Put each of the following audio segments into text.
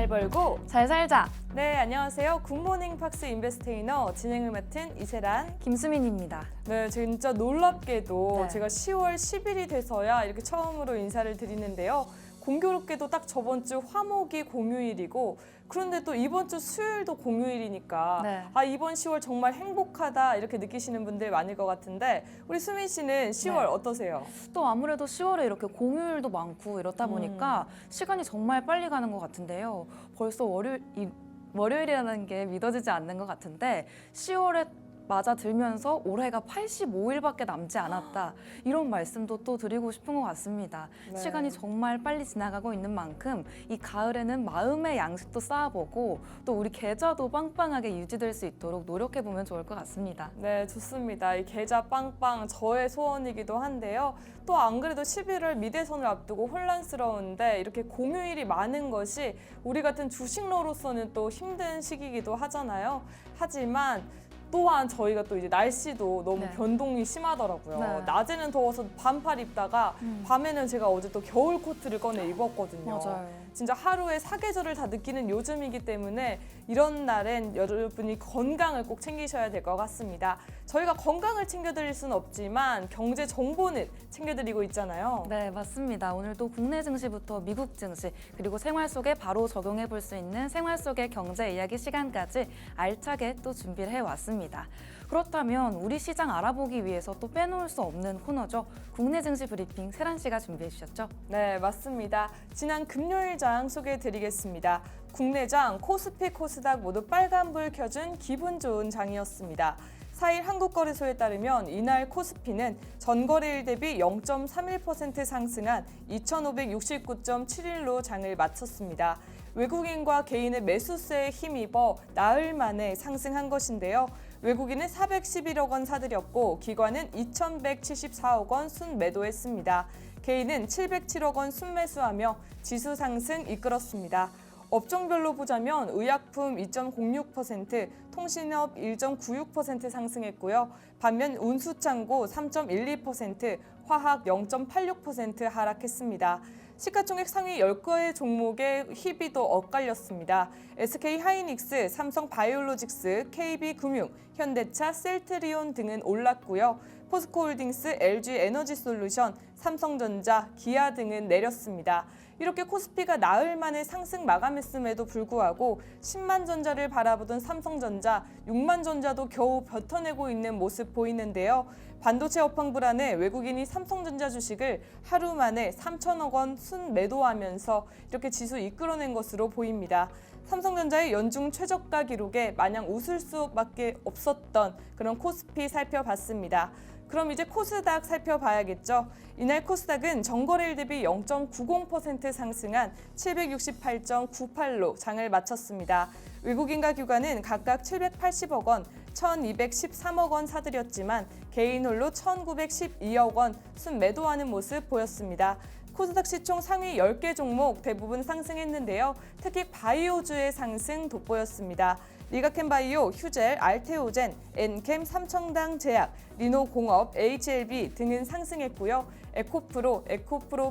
잘 벌고 잘 살자. 네, 안녕하세요. 굿모닝 팍스 인베스테이너 진행을 맡은 이세란 김수민입니다. 네, 진짜 놀랍게도 네. 제가 10월 10일이 돼서야 이렇게 처음으로 인사를 드리는데요. 공교롭게도 딱 저번 주 화목이 공휴일이고 그런데 또 이번 주 수요일도 공휴일이니까 네. 아 이번 10월 정말 행복하다 이렇게 느끼시는 분들 많을 것 같은데 우리 수민 씨는 10월 네. 어떠세요? 또 아무래도 10월에 이렇게 공휴일도 많고 이렇다 보니까 시간이 정말 빨리 가는 것 같은데요. 벌써 월요일이라는 게 믿어지지 않는 것 같은데 10월에 맞아들면서 올해가 85일밖에 남지 않았다. 이런 말씀도 또 드리고 싶은 것 같습니다. 네. 시간이 정말 빨리 지나가고 있는 만큼 이 가을에는 마음의 양식도 쌓아보고 또 우리 계좌도 빵빵하게 유지될 수 있도록 노력해보면 좋을 것 같습니다. 네, 좋습니다. 이 계좌 빵빵 저의 소원이기도 한데요. 또 안 그래도 11월 미대선을 앞두고 혼란스러운데 이렇게 공휴일이 많은 것이 우리 같은 주식러로서는 또 힘든 시기이기도 하잖아요. 하지만 또한 저희가 또 이제 날씨도 너무 네. 변동이 심하더라고요. 네. 낮에는 더워서 반팔 입다가 밤에는 제가 어제 또 겨울 코트를 꺼내 입었거든요. 맞아요. 진짜 하루에 사계절을 다 느끼는 요즘이기 때문에 이런 날엔 여러분이 건강을 꼭 챙기셔야 될 것 같습니다. 저희가 건강을 챙겨드릴 수는 없지만 경제 정보는 챙겨드리고 있잖아요. 네, 맞습니다. 오늘도 국내 증시부터 미국 증시 그리고 생활 속에 바로 적용해 볼 수 있는 생활 속의 경제 이야기 시간까지 알차게 또 준비를 해왔습니다. 그렇다면 우리 시장 알아보기 위해서 또 빼놓을 수 없는 코너죠. 국내 증시 브리핑 세란 씨가 준비해 주셨죠? 네, 맞습니다. 지난 금요일장 소개해드리겠습니다. 국내장 코스피, 코스닥 모두 빨간불 켜준 기분 좋은 장이었습니다. 4일 한국거래소에 따르면 이날 코스피는 전거래일 대비 0.31% 상승한 2,569.71로 장을 마쳤습니다. 외국인과 개인의 매수세에 힘입어 나흘 만에 상승한 것인데요. 외국인은 411억 원 사들였고 기관은 2,174억 원 순매도했습니다. 개인은 707억 원 순매수하며 지수 상승 이끌었습니다. 업종별로 보자면 의약품 2.06%, 통신업 1.96% 상승했고요. 반면 운수창고 3.12%, 화학 0.86% 하락했습니다. 시가총액 상위 10개의 종목에 희비도 엇갈렸습니다. SK하이닉스, 삼성바이오로직스, KB금융, 현대차, 셀트리온 등은 올랐고요. 포스코홀딩스, LG에너지솔루션, 삼성전자, 기아 등은 내렸습니다. 이렇게 코스피가 나흘 만에 상승 마감했음에도 불구하고 10만 전자를 바라보던 삼성전자, 6만 전자도 겨우 버텨내고 있는 모습 보이는데요. 반도체 업황 불안에 외국인이 삼성전자 주식을 하루 만에 3천억 원 순매도하면서 이렇게 지수 이끌어낸 것으로 보입니다. 삼성전자의 연중 최저가 기록에 마냥 웃을 수밖에 없었던 그런 코스피 살펴봤습니다. 그럼 이제 코스닥 살펴봐야겠죠. 이날 코스닥은 전거래일 대비 0.90% 상승한 768.98로 장을 마쳤습니다. 외국인과 기관은 각각 780억 원, 1,213억 원 사들였지만 개인 홀로 1,912억 원 순매도하는 모습 보였습니다. 코스닥 시총 상위 10개 종목 대부분 상승했는데요. 특히 바이오주의 상승 돋보였습니다. 리가캠바이오, 휴젤, 알테오젠, 엔캠, 삼청당 제약, 리노공업, HLB 등은 상승했고요. 에코프로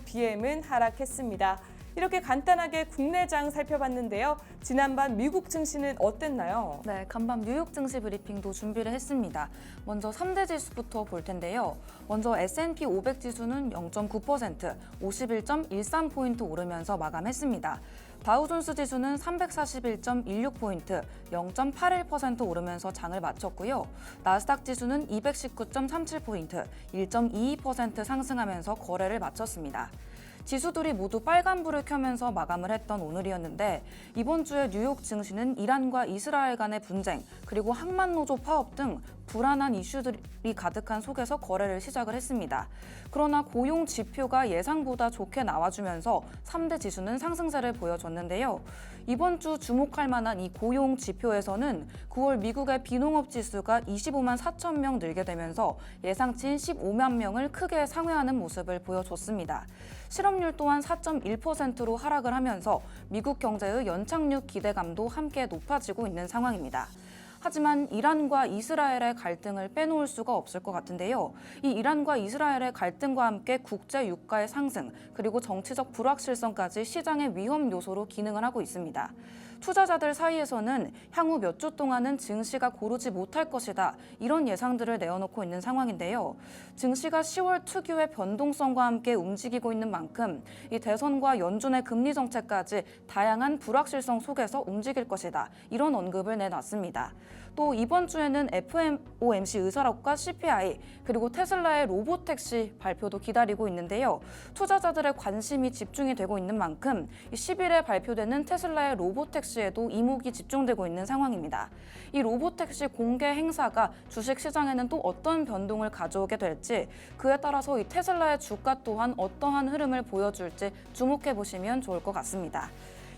BM은 하락했습니다. 이렇게 간단하게 국내장 살펴봤는데요. 지난밤 미국 증시는 어땠나요? 네, 간밤 뉴욕 증시 브리핑도 준비를 했습니다. 먼저 3대 지수부터 볼 텐데요. 먼저 S&P 500 지수는 0.9%, 51.13포인트 오르면서 마감했습니다. 다우존스 지수는 341.16포인트, 0.81% 오르면서 장을 마쳤고요. 나스닥 지수는 219.37포인트, 1.22% 상승하면서 거래를 마쳤습니다. 지수들이 모두 빨간불을 켜면서 마감을 했던 오늘이었는데 이번 주에 뉴욕 증시는 이란과 이스라엘 간의 분쟁 그리고 항만노조 파업 등 불안한 이슈들이 가득한 속에서 거래를 시작을 했습니다. 그러나 고용 지표가 예상보다 좋게 나와주면서 3대 지수는 상승세를 보여줬는데요. 이번 주 주목할 만한 이 고용 지표에서는 9월 미국의 비농업 지수가 25만 4천 명 늘게 되면서 예상치인 15만 명을 크게 상회하는 모습을 보여줬습니다. 실업률 또한 4.1%로 하락을 하면서 미국 경제의 연착륙 기대감도 함께 높아지고 있는 상황입니다. 하지만 이란과 이스라엘의 갈등을 빼놓을 수가 없을 것 같은데요. 이 이란과 이스라엘의 갈등과 함께 국제 유가의 상승, 그리고 정치적 불확실성까지 시장의 위험 요소로 기능을 하고 있습니다. 투자자들 사이에서는 향후 몇 주 동안은 증시가 고르지 못할 것이다, 이런 예상들을 내어놓고 있는 상황인데요. 증시가 10월 특유의 변동성과 함께 움직이고 있는 만큼 이 대선과 연준의 금리 정책까지 다양한 불확실성 속에서 움직일 것이다, 이런 언급을 내놨습니다. 또 이번 주에는 FOMC 의사록과 CPI, 그리고 테슬라의 로보택시 발표도 기다리고 있는데요. 투자자들의 관심이 집중이 되고 있는 만큼 10일에 발표되는 테슬라의 로보택시에도 이목이 집중되고 있는 상황입니다. 이 로보택시 공개 행사가 주식시장에는 또 어떤 변동을 가져오게 될지, 그에 따라서 이 테슬라의 주가 또한 어떠한 흐름을 보여줄지 주목해 보시면 좋을 것 같습니다.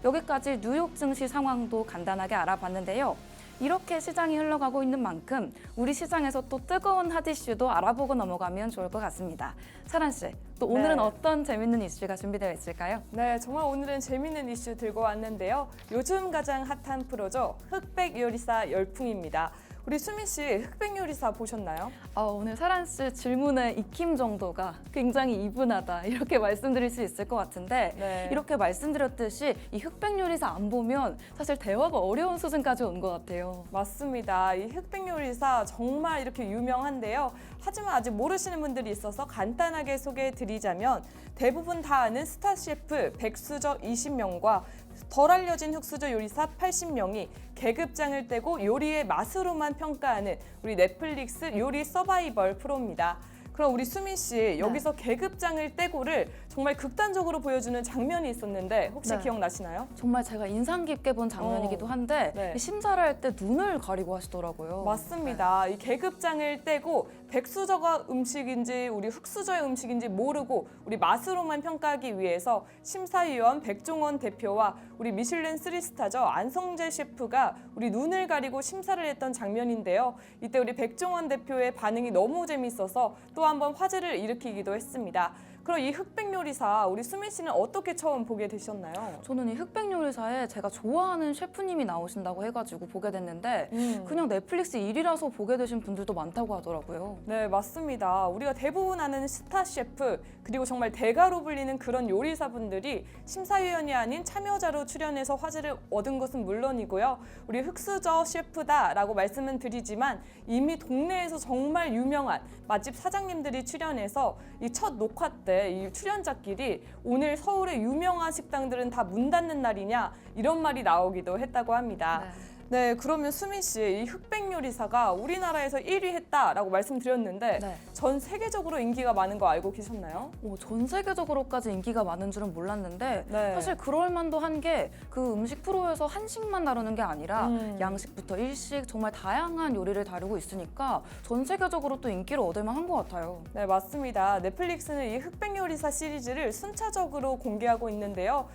여기까지 뉴욕 증시 상황도 간단하게 알아봤는데요. 이렇게 시장이 흘러가고 있는 만큼 우리 시장에서 또 뜨거운 핫 이슈도 알아보고 넘어가면 좋을 것 같습니다. 사란 씨, 또 오늘은 네. 어떤 재밌는 이슈가 준비되어 있을까요? 네, 정말 오늘은 재밌는 이슈 들고 왔는데요. 요즘 가장 핫한 프로죠. 흑백 요리사 열풍입니다. 우리 수민 씨, 흑백 요리사 보셨나요? 오늘 사란 씨 질문의 익힘 정도가 굉장히 이분하다, 이렇게 말씀드릴 수 있을 것 같은데, 네. 이렇게 말씀드렸듯이 이 흑백 요리사 안 보면 사실 대화가 어려운 수준까지 온 것 같아요. 맞습니다. 이 흑백 요리사 정말 이렇게 유명한데요. 하지만 아직 모르시는 분들이 있어서 간단하게 소개해 드리자면, 대부분 다 아는 스타 셰프 백수저 20명과 덜 알려진 흑수저 요리사 80명이 계급장을 떼고 요리의 맛으로만 평가하는 우리 넷플릭스 요리 서바이벌 프로입니다. 그럼 우리 수민 씨, 여기서 계급장을 떼고를 정말 극단적으로 보여주는 장면이 있었는데 혹시 네. 기억나시나요? 정말 제가 인상 깊게 본 장면이기도 한데 네. 이 심사를 할 때 눈을 가리고 하시더라고요. 맞습니다. 이 계급장을 떼고 백수저가 음식인지 우리 흑수저의 음식인지 모르고 우리 맛으로만 평가하기 위해서 심사위원 백종원 대표와 우리 미슐랭 3스타죠 안성재 셰프가 우리 눈을 가리고 심사를 했던 장면인데요. 이때 우리 백종원 대표의 반응이 너무 재밌어서 또 한번 화제를 일으키기도 했습니다. 그럼 이 흑백 요리사 우리 수민 씨는 어떻게 처음 보게 되셨나요? 저는 이 흑백 요리사에 제가 좋아하는 셰프님이 나오신다고 해가지고 보게 됐는데 그냥 넷플릭스 1위라서 보게 되신 분들도 많다고 하더라고요. 네, 맞습니다. 우리가 대부분 아는 스타 셰프 그리고 정말 대가로 불리는 그런 요리사분들이 심사위원이 아닌 참여자로 출연해서 화제를 얻은 것은 물론이고요. 우리 흑수저 셰프다라고 말씀은 드리지만 이미 동네에서 정말 유명한 맛집 사장님들이 출연해서 이 첫 녹화 때 이 출연자끼리 오늘 서울의 유명한 식당들은 다 문 닫는 날이냐 이런 말이 나오기도 했다고 합니다. 네, 그러면 수민 씨, 이 흑백 요리사가 우리나라에서 1위 했다라고 말씀드렸는데 네. 전 세계적으로 인기가 많은 거 알고 계셨나요? 전 세계적으로까지 인기가 많은 줄은 몰랐는데 네. 사실 그럴 만도 한 게 그 음식 프로에서 한식만 다루는 게 아니라 양식부터 일식 정말 다양한 요리를 다루고 있으니까 전 세계적으로 또 인기를 얻을 만한 것 같아요. 네, 맞습니다. 넷플릭스는 이 흑백 요리사 시리즈를 순차적으로 공개하고 있는데요.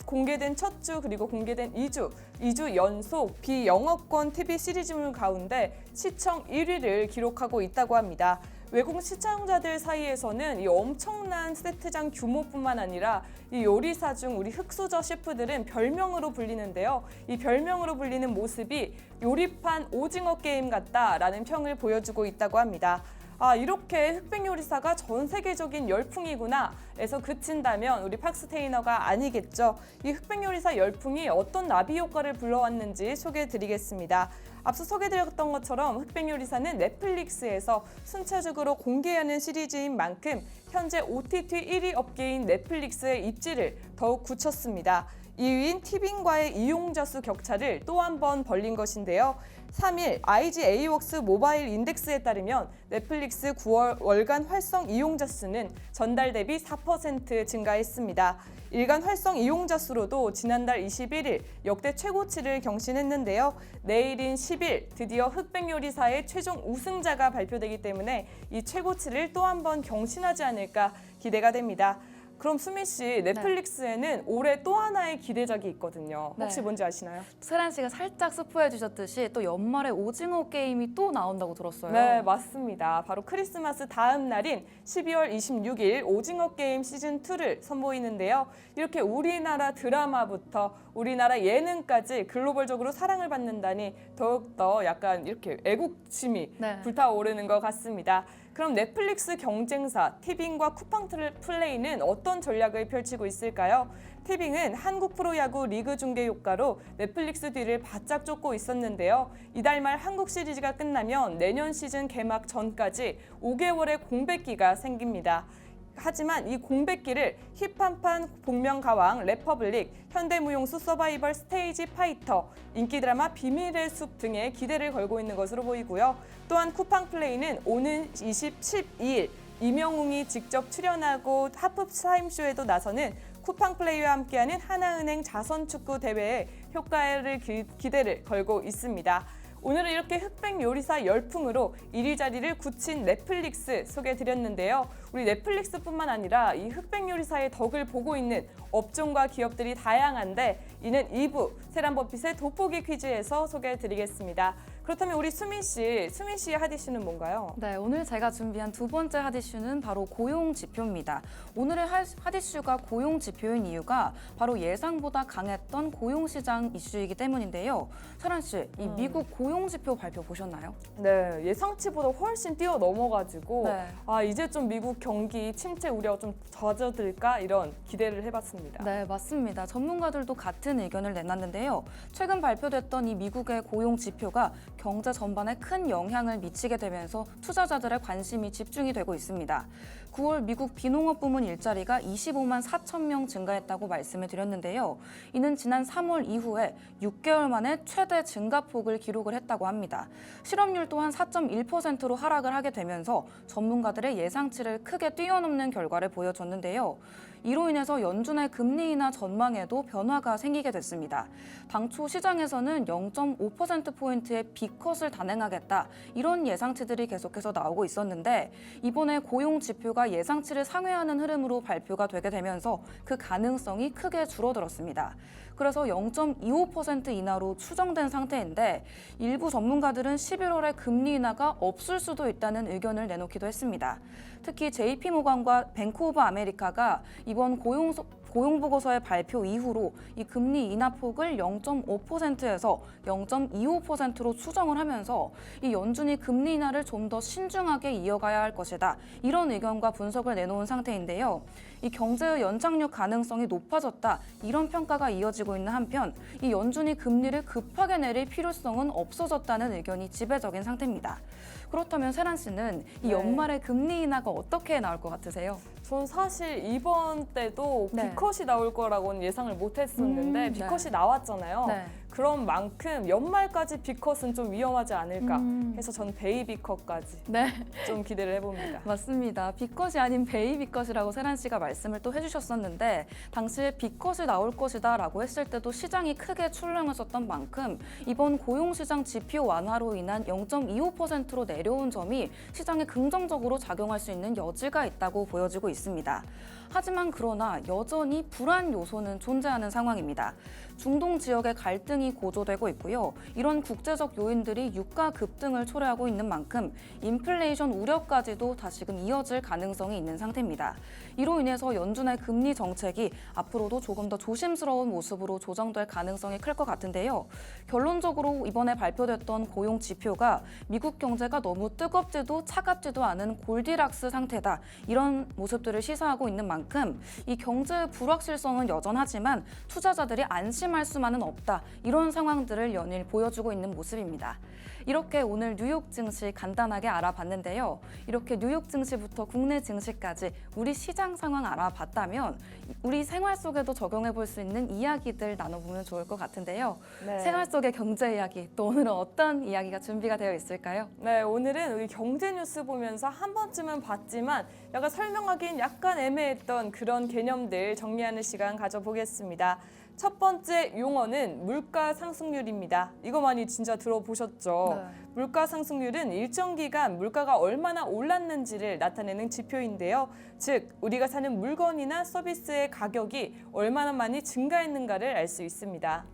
공개된 첫 주 그리고 공개된 2주 연속 비영업권 TV 시리즈물 가운데 시청 1위를 기록하고 있다고 합니다. 외국 시청자들 사이에서는 이 엄청난 세트장 규모뿐만 아니라 이 요리사 중 우리 흑수저 셰프들은 별명으로 불리는데요. 이 별명으로 불리는 모습이 요리판 오징어 게임 같다라는 평을 보여주고 있다고 합니다. 이렇게 흑백 요리사가 전 세계적인 열풍이구나 에서 그친다면 우리 팍스테이너가 아니겠죠. 이 흑백 요리사 열풍이 어떤 나비 효과를 불러왔는지 소개해드리겠습니다. 앞서 소개드렸던 것처럼 흑백 요리사는 넷플릭스에서 순차적으로 공개하는 시리즈인 만큼 현재 OTT 1위 업계인 넷플릭스의 입지를 더욱 굳혔습니다. 2위인 티빙과의 이용자 수 격차를 또 한 번 벌린 것인데요. 3일 IG AWORKS 모바일 인덱스에 따르면 넷플릭스 9월 월간 활성 이용자 수는 전달 대비 4% 증가했습니다. 일간 활성 이용자 수로도 지난달 21일 역대 최고치를 경신했는데요. 내일인 10일 드디어 흑백 요리사의 최종 우승자가 발표되기 때문에 이 최고치를 또 한 번 경신하지 않을까 기대가 됩니다. 그럼 수미 씨, 넷플릭스에는 올해 또 하나의 기대작이 있거든요. 혹시 네. 뭔지 아시나요? 세란 씨가 살짝 스포해 주셨듯이 또 연말에 오징어 게임이 또 나온다고 들었어요. 네, 맞습니다. 바로 크리스마스 다음 날인 12월 26일 오징어 게임 시즌2를 선보이는데요. 이렇게 우리나라 드라마부터 우리나라 예능까지 글로벌적으로 사랑을 받는다니 더욱더 약간 이렇게 애국심이 네. 불타오르는 것 같습니다. 그럼 넷플릭스 경쟁사 티빙과 쿠팡 플레이는 어떤 전략을 펼치고 있을까요? 티빙은 한국 프로야구 리그 중계 효과로 넷플릭스 뒤를 바짝 쫓고 있었는데요. 이달 말 한국 시리즈가 끝나면 내년 시즌 개막 전까지 5개월의 공백기가 생깁니다. 하지만 이 공백기를 힙한판 복면가왕 레퍼블릭, 현대무용수 서바이벌 스테이지 파이터, 인기 드라마 비밀의 숲 등에 기대를 걸고 있는 것으로 보이고요. 또한 쿠팡 플레이는 오는 12일 임영웅이 직접 출연하고 하프타임쇼에도 나서는 쿠팡 플레이와 함께하는 하나은행 자선축구 대회에 효과를 기대를 걸고 있습니다. 오늘은 이렇게 흑백 요리사 열풍으로 1위 자리를 굳힌 넷플릭스 소개해드렸는데요. 우리 넷플릭스뿐만 아니라 이 흑백 요리사의 덕을 보고 있는 업종과 기업들이 다양한데 이는 2부 세란버핏의 돋보기 퀴즈에서 소개해드리겠습니다. 그렇다면 우리 수민 씨의 핫 이슈는 뭔가요? 네, 오늘 제가 준비한 두 번째 핫 이슈는 바로 고용 지표입니다. 오늘의 핫 이슈가 고용 지표인 이유가 바로 예상보다 강했던 고용 시장 이슈이기 때문인데요. 세란 씨, 이 미국 고용 지표 발표 보셨나요? 네, 예상치보다 훨씬 뛰어넘어가지고 네. 이제 좀 미국 경기 침체 우려가 좀 잦아들까 이런 기대를 해봤습니다. 네, 맞습니다. 전문가들도 같은 의견을 내놨는데요. 최근 발표됐던 이 미국의 고용 지표가 경제 전반에 큰 영향을 미치게 되면서 투자자들의 관심이 집중이 되고 있습니다. 9월 미국 비농업 부문 일자리가 25만 4천 명 증가했다고 말씀을 드렸는데요. 이는 지난 3월 이후에 6개월 만에 최대 증가폭을 기록을 했다고 합니다. 실업률 또한 4.1%로 하락을 하게 되면서 전문가들의 예상치를 크게 뛰어넘는 결과를 보여줬는데요. 이로 인해서 연준의 금리 인하 전망에도 변화가 생기게 됐습니다. 당초 시장에서는 0.5%포인트의 B컷을 단행하겠다 이런 예상치들이 계속해서 나오고 있었는데 이번에 고용 지표가 예상치를 상회하는 흐름으로 발표가 되게 되면서 그 가능성이 크게 줄어들었습니다. 그래서 0.25% 인하로 추정된 상태인데 일부 전문가들은 11월에 금리 인하가 없을 수도 있다는 의견을 내놓기도 했습니다. 특히 JP모건과 뱅크 오브 아메리카가 이번 고용 보고서의 발표 이후로 이 금리 인하 폭을 0.5%에서 0.25%로 추정을 하면서 이 연준이 금리 인하를 좀 더 신중하게 이어가야 할 것이다. 이런 의견과 분석을 내놓은 상태인데요. 이 경제의 연착륙 가능성이 높아졌다. 이런 평가가 이어지고 있는 한편 이 연준이 금리를 급하게 내릴 필요성은 없어졌다는 의견이 지배적인 상태입니다. 그렇다면 세란 씨는 이 연말에 금리 인하가 어떻게 나올 것 같으세요? 전 사실 이번 때도 네. B컷이 나올 거라고는 예상을 못 했었는데 네. B컷이 나왔잖아요. 네. 그런 만큼 연말까지 B컷은 좀 위험하지 않을까 해서 전 베이비컷까지 네. 좀 기대를 해봅니다. 맞습니다. B컷이 아닌 베이비컷이라고 세란 씨가 말씀을 또 해주셨었는데 당시에 B컷이 나올 것이다라고 했을 때도 시장이 크게 출렁였었던 만큼 이번 고용시장 지표 완화로 인한 0.25%로 내려온 점이 시장에 긍정적으로 작용할 수 있는 여지가 있다고 보여지고 있습니다. 하지만 그러나 여전히 불안 요소는 존재하는 상황입니다. 중동 지역의 갈등이 고조되고 있고요. 이런 국제적 요인들이 유가 급등을 초래하고 있는 만큼 인플레이션 우려까지도 다시금 이어질 가능성이 있는 상태입니다. 이로 인해서 연준의 금리 정책이 앞으로도 조금 더 조심스러운 모습으로 조정될 가능성이 클 것 같은데요. 결론적으로 이번에 발표됐던 고용 지표가 미국 경제가 너무 뜨겁지도 차갑지도 않은 골디락스 상태다. 이런 모습들을 시사하고 있는 만큼 이 경제의 불확실성은 여전하지만 투자자들이 안심할 수만은 없다. 이런 상황들을 연일 보여주고 있는 모습입니다. 이렇게 오늘 뉴욕 증시 간단하게 알아봤는데요. 이렇게 뉴욕 증시부터 국내 증시까지 우리 시장 상황 알아봤다면 우리 생활 속에도 적용해 볼 수 있는 이야기들 나눠보면 좋을 것 같은데요. 네. 생활 속의 경제 이야기, 또 오늘은 어떤 이야기가 준비가 되어 있을까요? 네, 오늘은 우리 경제 뉴스 보면서 한 번쯤은 봤지만 약간 설명하기엔 약간 했던 그런 개념들 정리하는 시간 가져보겠습니다. 첫 번째 용어는 물가 상승률입니다. 이거 많이 진짜 들어보셨죠? 네. 물가 상승률은 일정 기간 물가가 얼마나 올랐는지를 나타내는 지표인데요. 즉, 우리가 사는 물건이나 서비스의 가격이 얼마나 많이 증가했는가를 알 수 있습니다.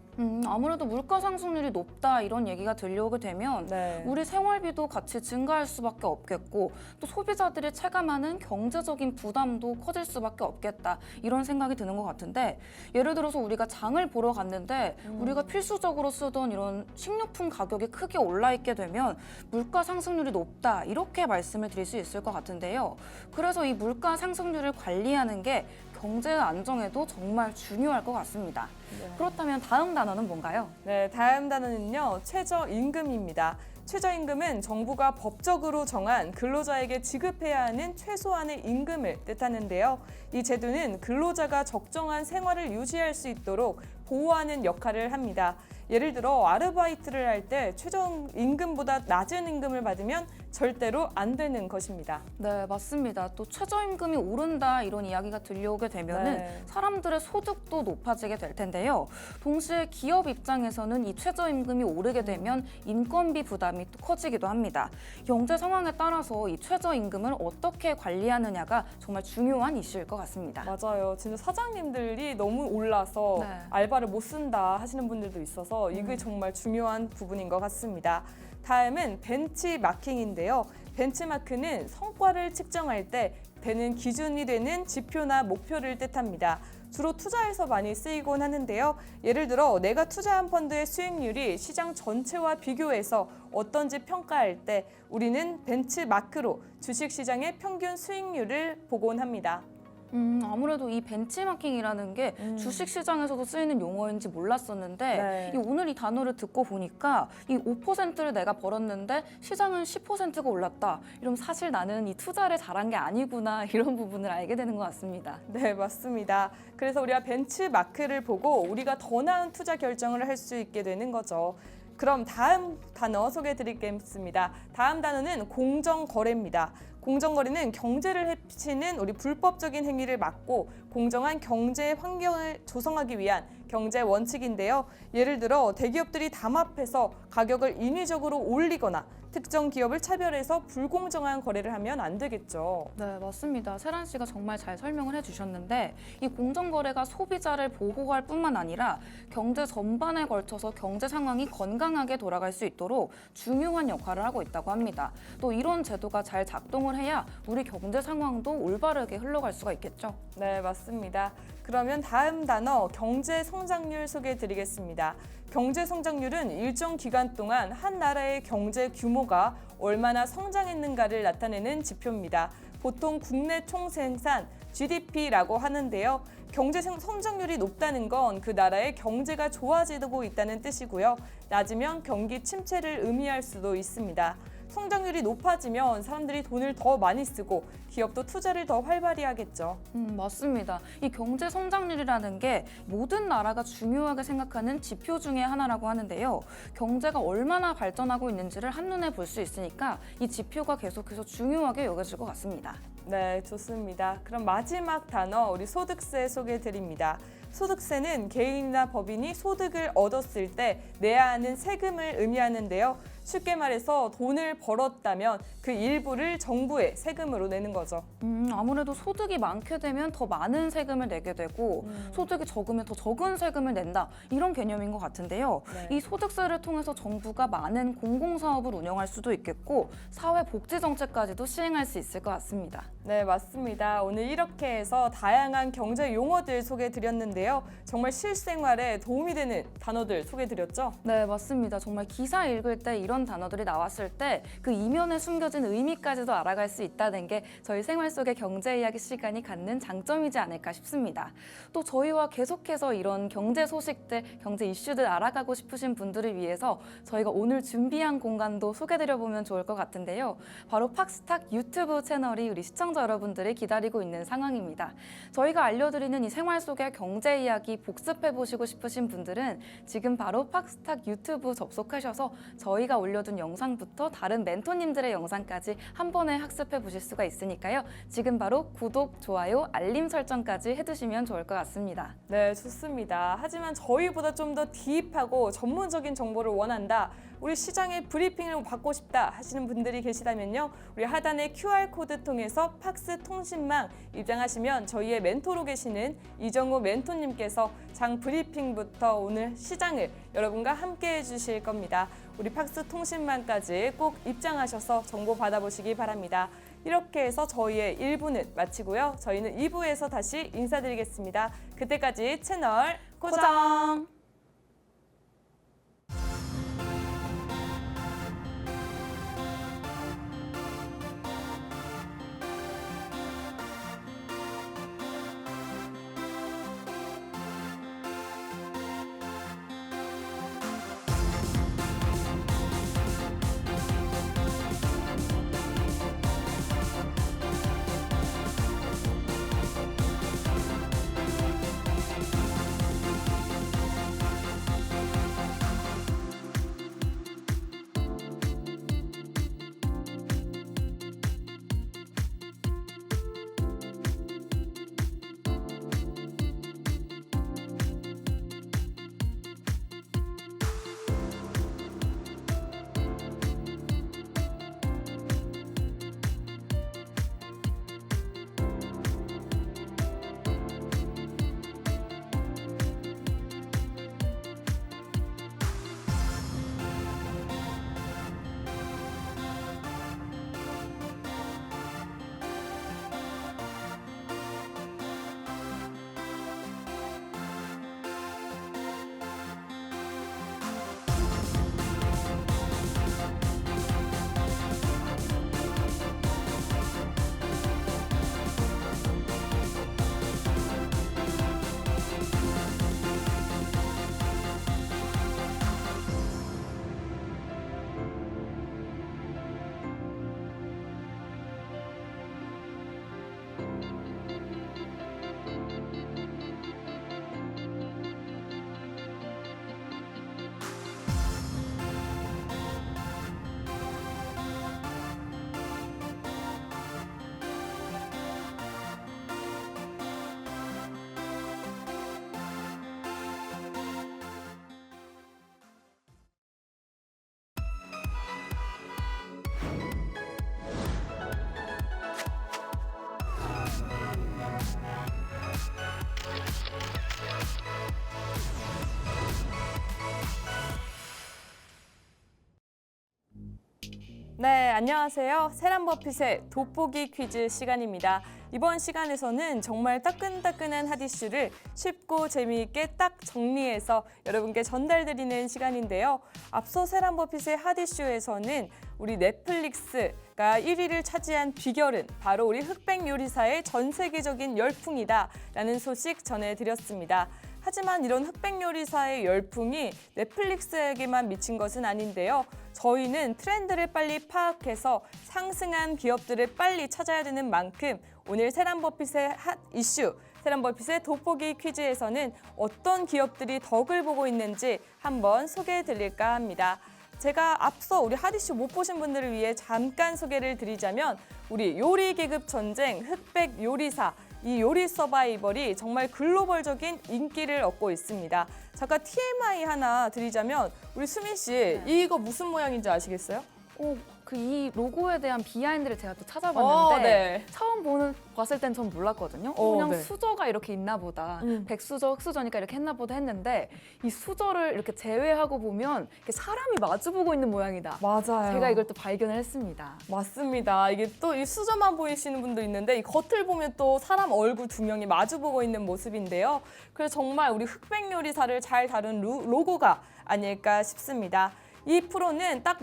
아무래도 물가 상승률이 높다 이런 얘기가 들려오게 되면 네. 우리 생활비도 같이 증가할 수밖에 없겠고 또 소비자들이 체감하는 경제적인 부담도 커질 수밖에 없겠다 이런 생각이 드는 것 같은데 예를 들어서 우리가 장을 보러 갔는데 우리가 필수적으로 쓰던 이런 식료품 가격이 크게 올라 있게 되면 물가 상승률이 높다 이렇게 말씀을 드릴 수 있을 것 같은데요. 그래서 이 물가 상승률을 관리하는 게 경제 안정에도 정말 중요할 것 같습니다. 네. 그렇다면 다음 단어는 뭔가요? 네, 다음 단어는요. 최저임금입니다. 최저임금은 정부가 법적으로 정한 근로자에게 지급해야 하는 최소한의 임금을 뜻하는데요. 이 제도는 근로자가 적정한 생활을 유지할 수 있도록 보호하는 역할을 합니다. 예를 들어 아르바이트를 할 때 최저임금보다 낮은 임금을 받으면 절대로 안 되는 것입니다. 네, 맞습니다. 또 최저임금이 오른다 이런 이야기가 들려오게 되면은 네. 사람들의 소득도 높아지게 될 텐데요. 동시에 기업 입장에서는 이 최저임금이 오르게 되면 인건비 부담이 또 커지기도 합니다. 경제 상황에 따라서 이 최저임금을 어떻게 관리하느냐가 정말 중요한 이슈일 것 같습니다. 맞아요. 진짜 사장님들이 너무 올라서 네. 알바를 못 쓴다 하시는 분들도 있어서 이게 정말 중요한 부분인 것 같습니다. 다음은 벤치마킹인데요. 벤치마크는 성과를 측정할 때 되는 기준이 되는 지표나 목표를 뜻합니다. 주로 투자에서 많이 쓰이곤 하는데요. 예를 들어 내가 투자한 펀드의 수익률이 시장 전체와 비교해서 어떤지 평가할 때 우리는 벤치마크로 주식시장의 평균 수익률을 보곤 합니다. 아무래도 이 벤치마킹이라는 게 주식시장에서도 쓰이는 용어인지 몰랐었는데 네. 오늘 이 단어를 듣고 보니까 이 5%를 내가 벌었는데 시장은 10%가 올랐다. 이러면 사실 나는 이 투자를 잘한 게 아니구나 이런 부분을 알게 되는 것 같습니다. 네, 맞습니다. 그래서 우리가 벤치마크를 보고 우리가 더 나은 투자 결정을 할 수 있게 되는 거죠. 그럼 다음 단어 소개해 드리겠습니다. 다음 단어는 공정거래입니다. 공정거래는 경제를 해치는 우리 불법적인 행위를 막고 공정한 경제 환경을 조성하기 위한 경제 원칙인데요. 예를 들어 대기업들이 담합해서 가격을 인위적으로 올리거나 특정 기업을 차별해서 불공정한 거래를 하면 안 되겠죠. 네, 맞습니다. 세란 씨가 정말 잘 설명을 해주셨는데 이 공정거래가 소비자를 보호할 뿐만 아니라 경제 전반에 걸쳐서 경제 상황이 건강하게 돌아갈 수 있도록 중요한 역할을 하고 있다고 합니다. 또 이런 제도가 잘 작동을 해야 우리 경제 상황도 올바르게 흘러갈 수가 있겠죠. 네, 맞습니다. 그러면 다음 단어 경제 성장률 소개해 드리겠습니다. 경제 성장률은 일정 기간 동안 한 나라의 경제 규모가 얼마나 성장했는가를 나타내는 지표입니다. 보통 국내 총생산 GDP라고 하는데요. 경제 성장률이 높다는 건 그 나라의 경제가 좋아지고 있다는 뜻이고요. 낮으면 경기 침체를 의미할 수도 있습니다. 성장률이 높아지면 사람들이 돈을 더 많이 쓰고 기업도 투자를 더 활발히 하겠죠. 맞습니다. 이 경제 성장률이라는 게 모든 나라가 중요하게 생각하는 지표 중에 하나라고 하는데요. 경제가 얼마나 발전하고 있는지를 한눈에 볼 수 있으니까 이 지표가 계속해서 중요하게 여겨질 것 같습니다. 네, 좋습니다. 그럼 마지막 단어 우리 소득세 소개해 드립니다. 소득세는 개인이나 법인이 소득을 얻었을 때 내야 하는 세금을 의미하는데요. 쉽게 말해서 돈을 벌었다면 그 일부를 정부에 세금으로 내는 거죠. 아무래도 소득이 많게 되면 더 많은 세금을 내게 되고 소득이 적으면 더 적은 세금을 낸다 이런 개념인 것 같은데요. 네. 이 소득세를 통해서 정부가 많은 공공사업을 운영할 수도 있겠고 사회복지정책까지도 시행할 수 있을 것 같습니다. 네, 맞습니다. 오늘 이렇게 해서 다양한 경제 용어들 소개해 드렸는데요. 정말 실생활에 도움이 되는 단어들 소개해 드렸죠? 네, 맞습니다. 정말 기사 읽을 때 이런 단어들이 나왔을 때 그 이면에 숨겨진 의미까지도 알아갈 수 있다는 게 저희 생활 속의 경제 이야기 시간이 갖는 장점이지 않을까 싶습니다. 또 저희와 계속해서 이런 경제 소식들, 경제 이슈들 알아가고 싶으신 분들을 위해서 저희가 오늘 준비한 공간도 소개드려보면 좋을 것 같은데요. 바로 팍스탁 유튜브 채널이 우리 시청자 시청자 여러분들이 기다리고 있는 상황입니다. 저희가 알려드리는 이 생활 속의 경제 이야기 복습해보시고 싶으신 분들은 지금 바로 팍스탁 유튜브 접속하셔서 저희가 올려둔 영상부터 다른 멘토님들의 영상까지 한 번에 학습해보실 수가 있으니까요. 지금 바로 구독, 좋아요, 알림 설정까지 해두시면 좋을 것 같습니다. 네, 좋습니다. 하지만 저희보다 좀 더 딥하고 전문적인 정보를 원한다, 우리 시장의 브리핑을 받고 싶다 하시는 분들이 계시다면요. 우리 하단의 QR코드 통해서 팍스 통신망 입장하시면 저희의 멘토로 계시는 이정우 멘토님께서 장 브리핑부터 오늘 시장을 여러분과 함께 해주실 겁니다. 우리 팍스 통신망까지 꼭 입장하셔서 정보 받아보시기 바랍니다. 이렇게 해서 저희의 1부는 마치고요. 저희는 2부에서 다시 인사드리겠습니다. 그때까지 채널 고정! 네, 안녕하세요. 세란버핏의 돋보기 퀴즈 시간입니다. 이번 시간에서는 정말 따끈따끈한 핫이슈를 쉽고 재미있게 딱 정리해서 여러분께 전달드리는 시간인데요. 앞서 세란버핏의 핫이슈에서는 우리 넷플릭스가 1위를 차지한 비결은 바로 우리 흑백 요리사의 전 세계적인 열풍이다라는 소식 전해드렸습니다. 하지만 이런 흑백 요리사의 열풍이 넷플릭스에게만 미친 것은 아닌데요. 저희는 트렌드를 빨리 파악해서 상승한 기업들을 빨리 찾아야 되는 만큼 오늘 세란버핏의 핫 이슈, 세란버핏의 돋보기 퀴즈에서는 어떤 기업들이 덕을 보고 있는지 한번 소개해 드릴까 합니다. 제가 앞서 우리 핫이슈 못 보신 분들을 위해 잠깐 소개를 드리자면 우리 요리 계급 전쟁 흑백 요리사, 이 요리 서바이벌이 정말 글로벌적인 인기를 얻고 있습니다. 잠깐 TMI 하나 드리자면 우리 수민 씨 이거 무슨 모양인지 아시겠어요? 이 로고에 대한 비하인드를 제가 또 찾아봤는데 네. 처음 봤을 땐 전 몰랐거든요. 그냥 네. 수저가 이렇게 있나 보다. 백수저, 흑수저니까 이렇게 했나 보다 했는데 이 수저를 이렇게 제외하고 보면 이렇게 사람이 마주보고 있는 모양이다. 맞아요. 제가 이걸 또 발견을 했습니다. 맞습니다. 이게 또 이 수저만 보이시는 분도 있는데 이 겉을 보면 또 사람 얼굴 두 명이 마주보고 있는 모습인데요. 그래서 정말 우리 흑백 요리사를 잘 다룬 로고가 아닐까 싶습니다. 이 프로는 딱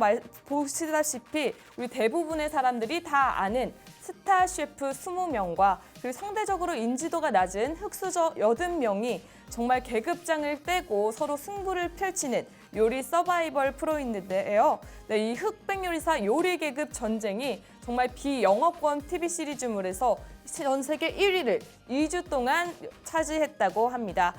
보시다시피 우리 대부분의 사람들이 다 아는 스타 셰프 20명과 그리고 상대적으로 인지도가 낮은 흑수저 80명이 정말 계급장을 떼고 서로 승부를 펼치는 요리 서바이벌 프로인데요. 네, 이 흑백 요리사 요리 계급 전쟁이 정말 비영업권 TV 시리즈물에서 전 세계 1위를 2주 동안 차지했다고 합니다.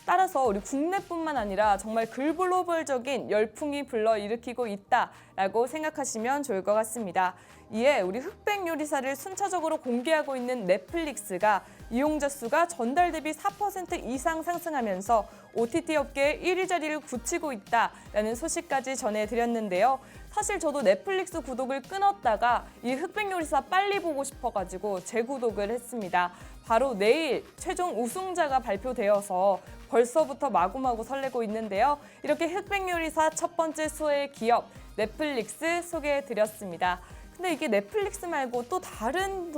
따라서 우리 국내뿐만 아니라 정말 글로벌적인 열풍이 불러일으키고 있다라고 생각하시면 좋을 것 같습니다. 이에 우리 흑백 요리사를 순차적으로 공개하고 있는 넷플릭스가 이용자 수가 전달 대비 4% 이상 상승하면서 OTT 업계의 1위 자리를 굳히고 있다라는 소식까지 전해드렸는데요. 사실 저도 넷플릭스 구독을 끊었다가 이 흑백 요리사 빨리 보고 싶어가지고 재구독을 했습니다. 바로 내일 최종 우승자가 발표되어서 벌써부터 마구마구 설레고 있는데요. 이렇게 흑백 요리사 첫 번째 수혜 기업 넷플릭스 소개해드렸습니다. 근데 이게 넷플릭스 말고 또 다른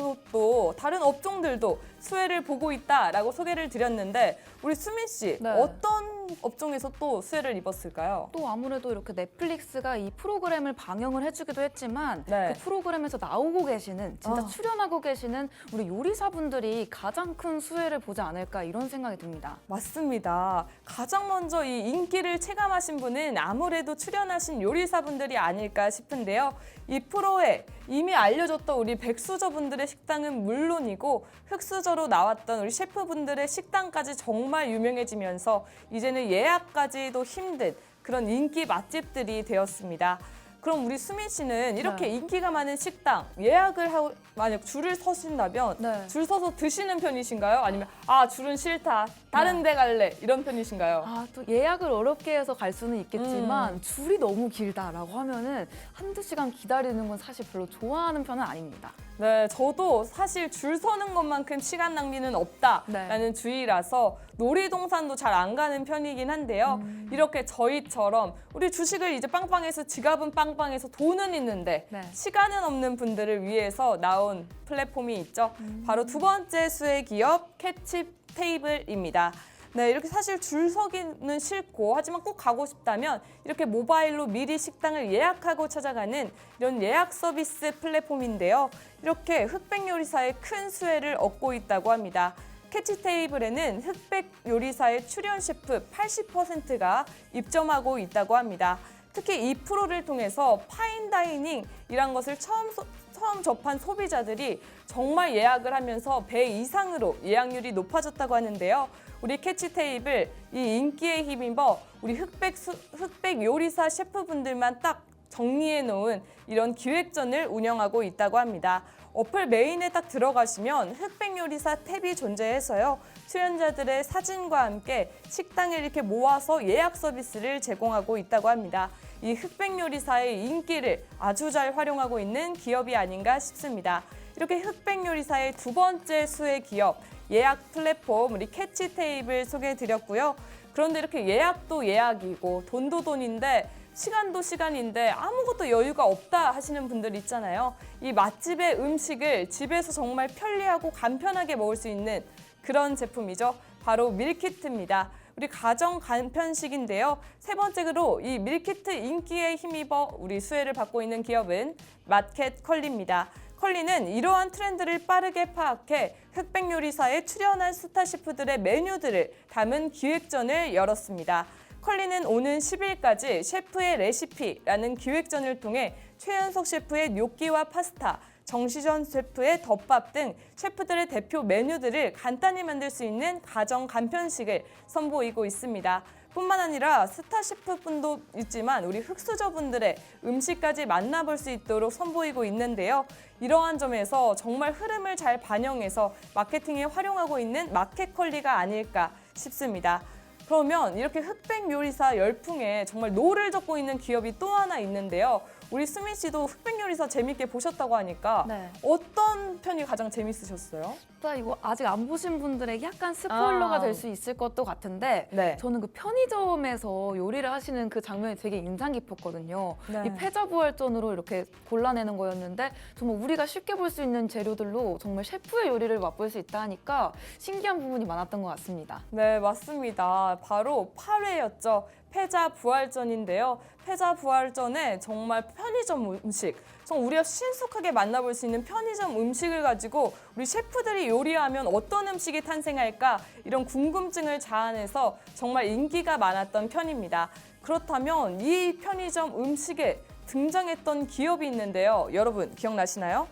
업종들도 수혜를 보고 있다라고 소개를 드렸는데 우리 수민 씨 네. 어떤 업종에서 또 수혜를 입었을까요? 또 아무래도 이렇게 넷플릭스가 이 프로그램을 방영을 해주기도 했지만 네. 그 프로그램에서 나오고 계시는 진짜 출연하고 계시는 우리 요리사분들이 가장 큰 수혜를 보지 않을까 이런 생각이 듭니다. 맞습니다. 가장 먼저 이 인기를 체감하신 분은 아무래도 출연하신 요리사분들이 아닐까 싶은데요. 이 프로에 이미 알려졌던 우리 백수저분들의 식당은 물론이고 흑수저로 나왔던 우리 셰프분들의 식당까지 정말 유명해지면서 이제는 예약까지도 힘든 그런 인기 맛집들이 되었습니다. 그럼 우리 수민 씨는 이렇게 네. 인기가 많은 식당 예약을 하고 만약 줄을 서신다면 네. 줄 서서 드시는 편이신가요? 아니면 줄은 싫다 다른 네. 데 갈래 이런 편이신가요? 또 예약을 어렵게 해서 갈 수는 있겠지만 줄이 너무 길다라고 하면은 한두 시간 기다리는 건 사실 별로 좋아하는 편은 아닙니다. 네, 저도 사실 줄 서는 것만큼 시간 낭비는 없다라는 주의라서 놀이동산도 잘 안 가는 편이긴 한데요. 이렇게 저희처럼 우리 주식을 이제 빵빵해서 지갑은 빵빵해서 돈은 있는데 네. 시간은 없는 분들을 위해서 나온 플랫폼이 있죠. 바로 두 번째 수혜 기업 캐치 테이블입니다. 네, 이렇게 사실 줄 서기는 싫고 하지만 꼭 가고 싶다면 이렇게 모바일로 미리 식당을 예약하고 찾아가는 이런 예약 서비스 플랫폼인데요. 이렇게 흑백 요리사의 큰 수혜를 얻고 있다고 합니다. 캐치 테이블에는 흑백 요리사의 출연 셰프 80%가 입점하고 있다고 합니다. 특히 이 프로를 통해서 파인다이닝이란 것을 처음 접한 소비자들이 정말 예약을 하면서 배 이상으로 예약률이 높아졌다고 하는데요. 우리 캐치 테이블 이 인기에 힘입어 우리 흑백 요리사 셰프분들만 딱 정리해 놓은 이런 기획전을 운영하고 있다고 합니다. 어플 메인에 딱 들어가시면 흑백 요리사 탭이 존재해서요. 출연자들의 사진과 함께 식당을 이렇게 모아서 예약 서비스를 제공하고 있다고 합니다. 이 흑백 요리사의 인기를 아주 잘 활용하고 있는 기업이 아닌가 싶습니다. 이렇게 흑백 요리사의 두 번째 수혜 기업 예약 플랫폼 우리 캐치 테이블 소개해드렸고요. 그런데 이렇게 예약도 예약이고 돈도 돈인데 시간도 시간인데 아무것도 여유가 없다 하시는 분들 있잖아요. 이 맛집의 음식을 집에서 정말 편리하고 간편하게 먹을 수 있는 그런 제품이죠. 바로 밀키트입니다. 우리 가정 간편식인데요. 세 번째로 이 밀키트 인기에 힘입어 우리 수혜를 받고 있는 기업은 마켓컬리입니다. 컬리는 이러한 트렌드를 빠르게 파악해 흑백 요리사에 출연한 스타 셰프들의 메뉴들을 담은 기획전을 열었습니다. 컬리는 오는 10일까지 셰프의 레시피라는 기획전을 통해 최연석 셰프의 뇨끼와 파스타, 정시전 셰프의 덮밥 등 셰프들의 대표 메뉴들을 간단히 만들 수 있는 가정 간편식을 선보이고 있습니다. 뿐만 아니라 스타 셰프분도 있지만 우리 흑수저분들의 음식까지 만나볼 수 있도록 선보이고 있는데요. 이러한 점에서 정말 흐름을 잘 반영해서 마케팅에 활용하고 있는 마켓컬리가 아닐까 싶습니다. 그러면 이렇게 흑백 요리사 열풍에 정말 노를 젓고 있는 기업이 또 하나 있는데요. 우리 수민 씨도 흑백 요리사 재밌게 보셨다고 하니까 네. 어떤 편이 가장 재밌으셨어요? 이거 아직 안 보신 분들에게 약간 스포일러가 될 수 있을 것도 같은데 네. 저는 그 편의점에서 요리를 하시는 그 장면이 되게 인상 깊었거든요. 네. 이 패자부활전으로 이렇게 골라내는 거였는데 정말 우리가 쉽게 볼 수 있는 재료들로 정말 셰프의 요리를 맛볼 수 있다 하니까 신기한 부분이 많았던 것 같습니다. 네, 맞습니다. 바로 8회였죠. 패자부활전인데요. 패자부활전에 정말 편의점 음식, 우리가 신속하게 만나볼 수 있는 편의점 음식을 가지고 우리 셰프들이 요리하면 어떤 음식이 탄생할까 이런 궁금증을 자아내서 정말 인기가 많았던 편입니다. 그렇다면 이 편의점 음식에 등장했던 기업이 있는데요. 여러분 기억나시나요?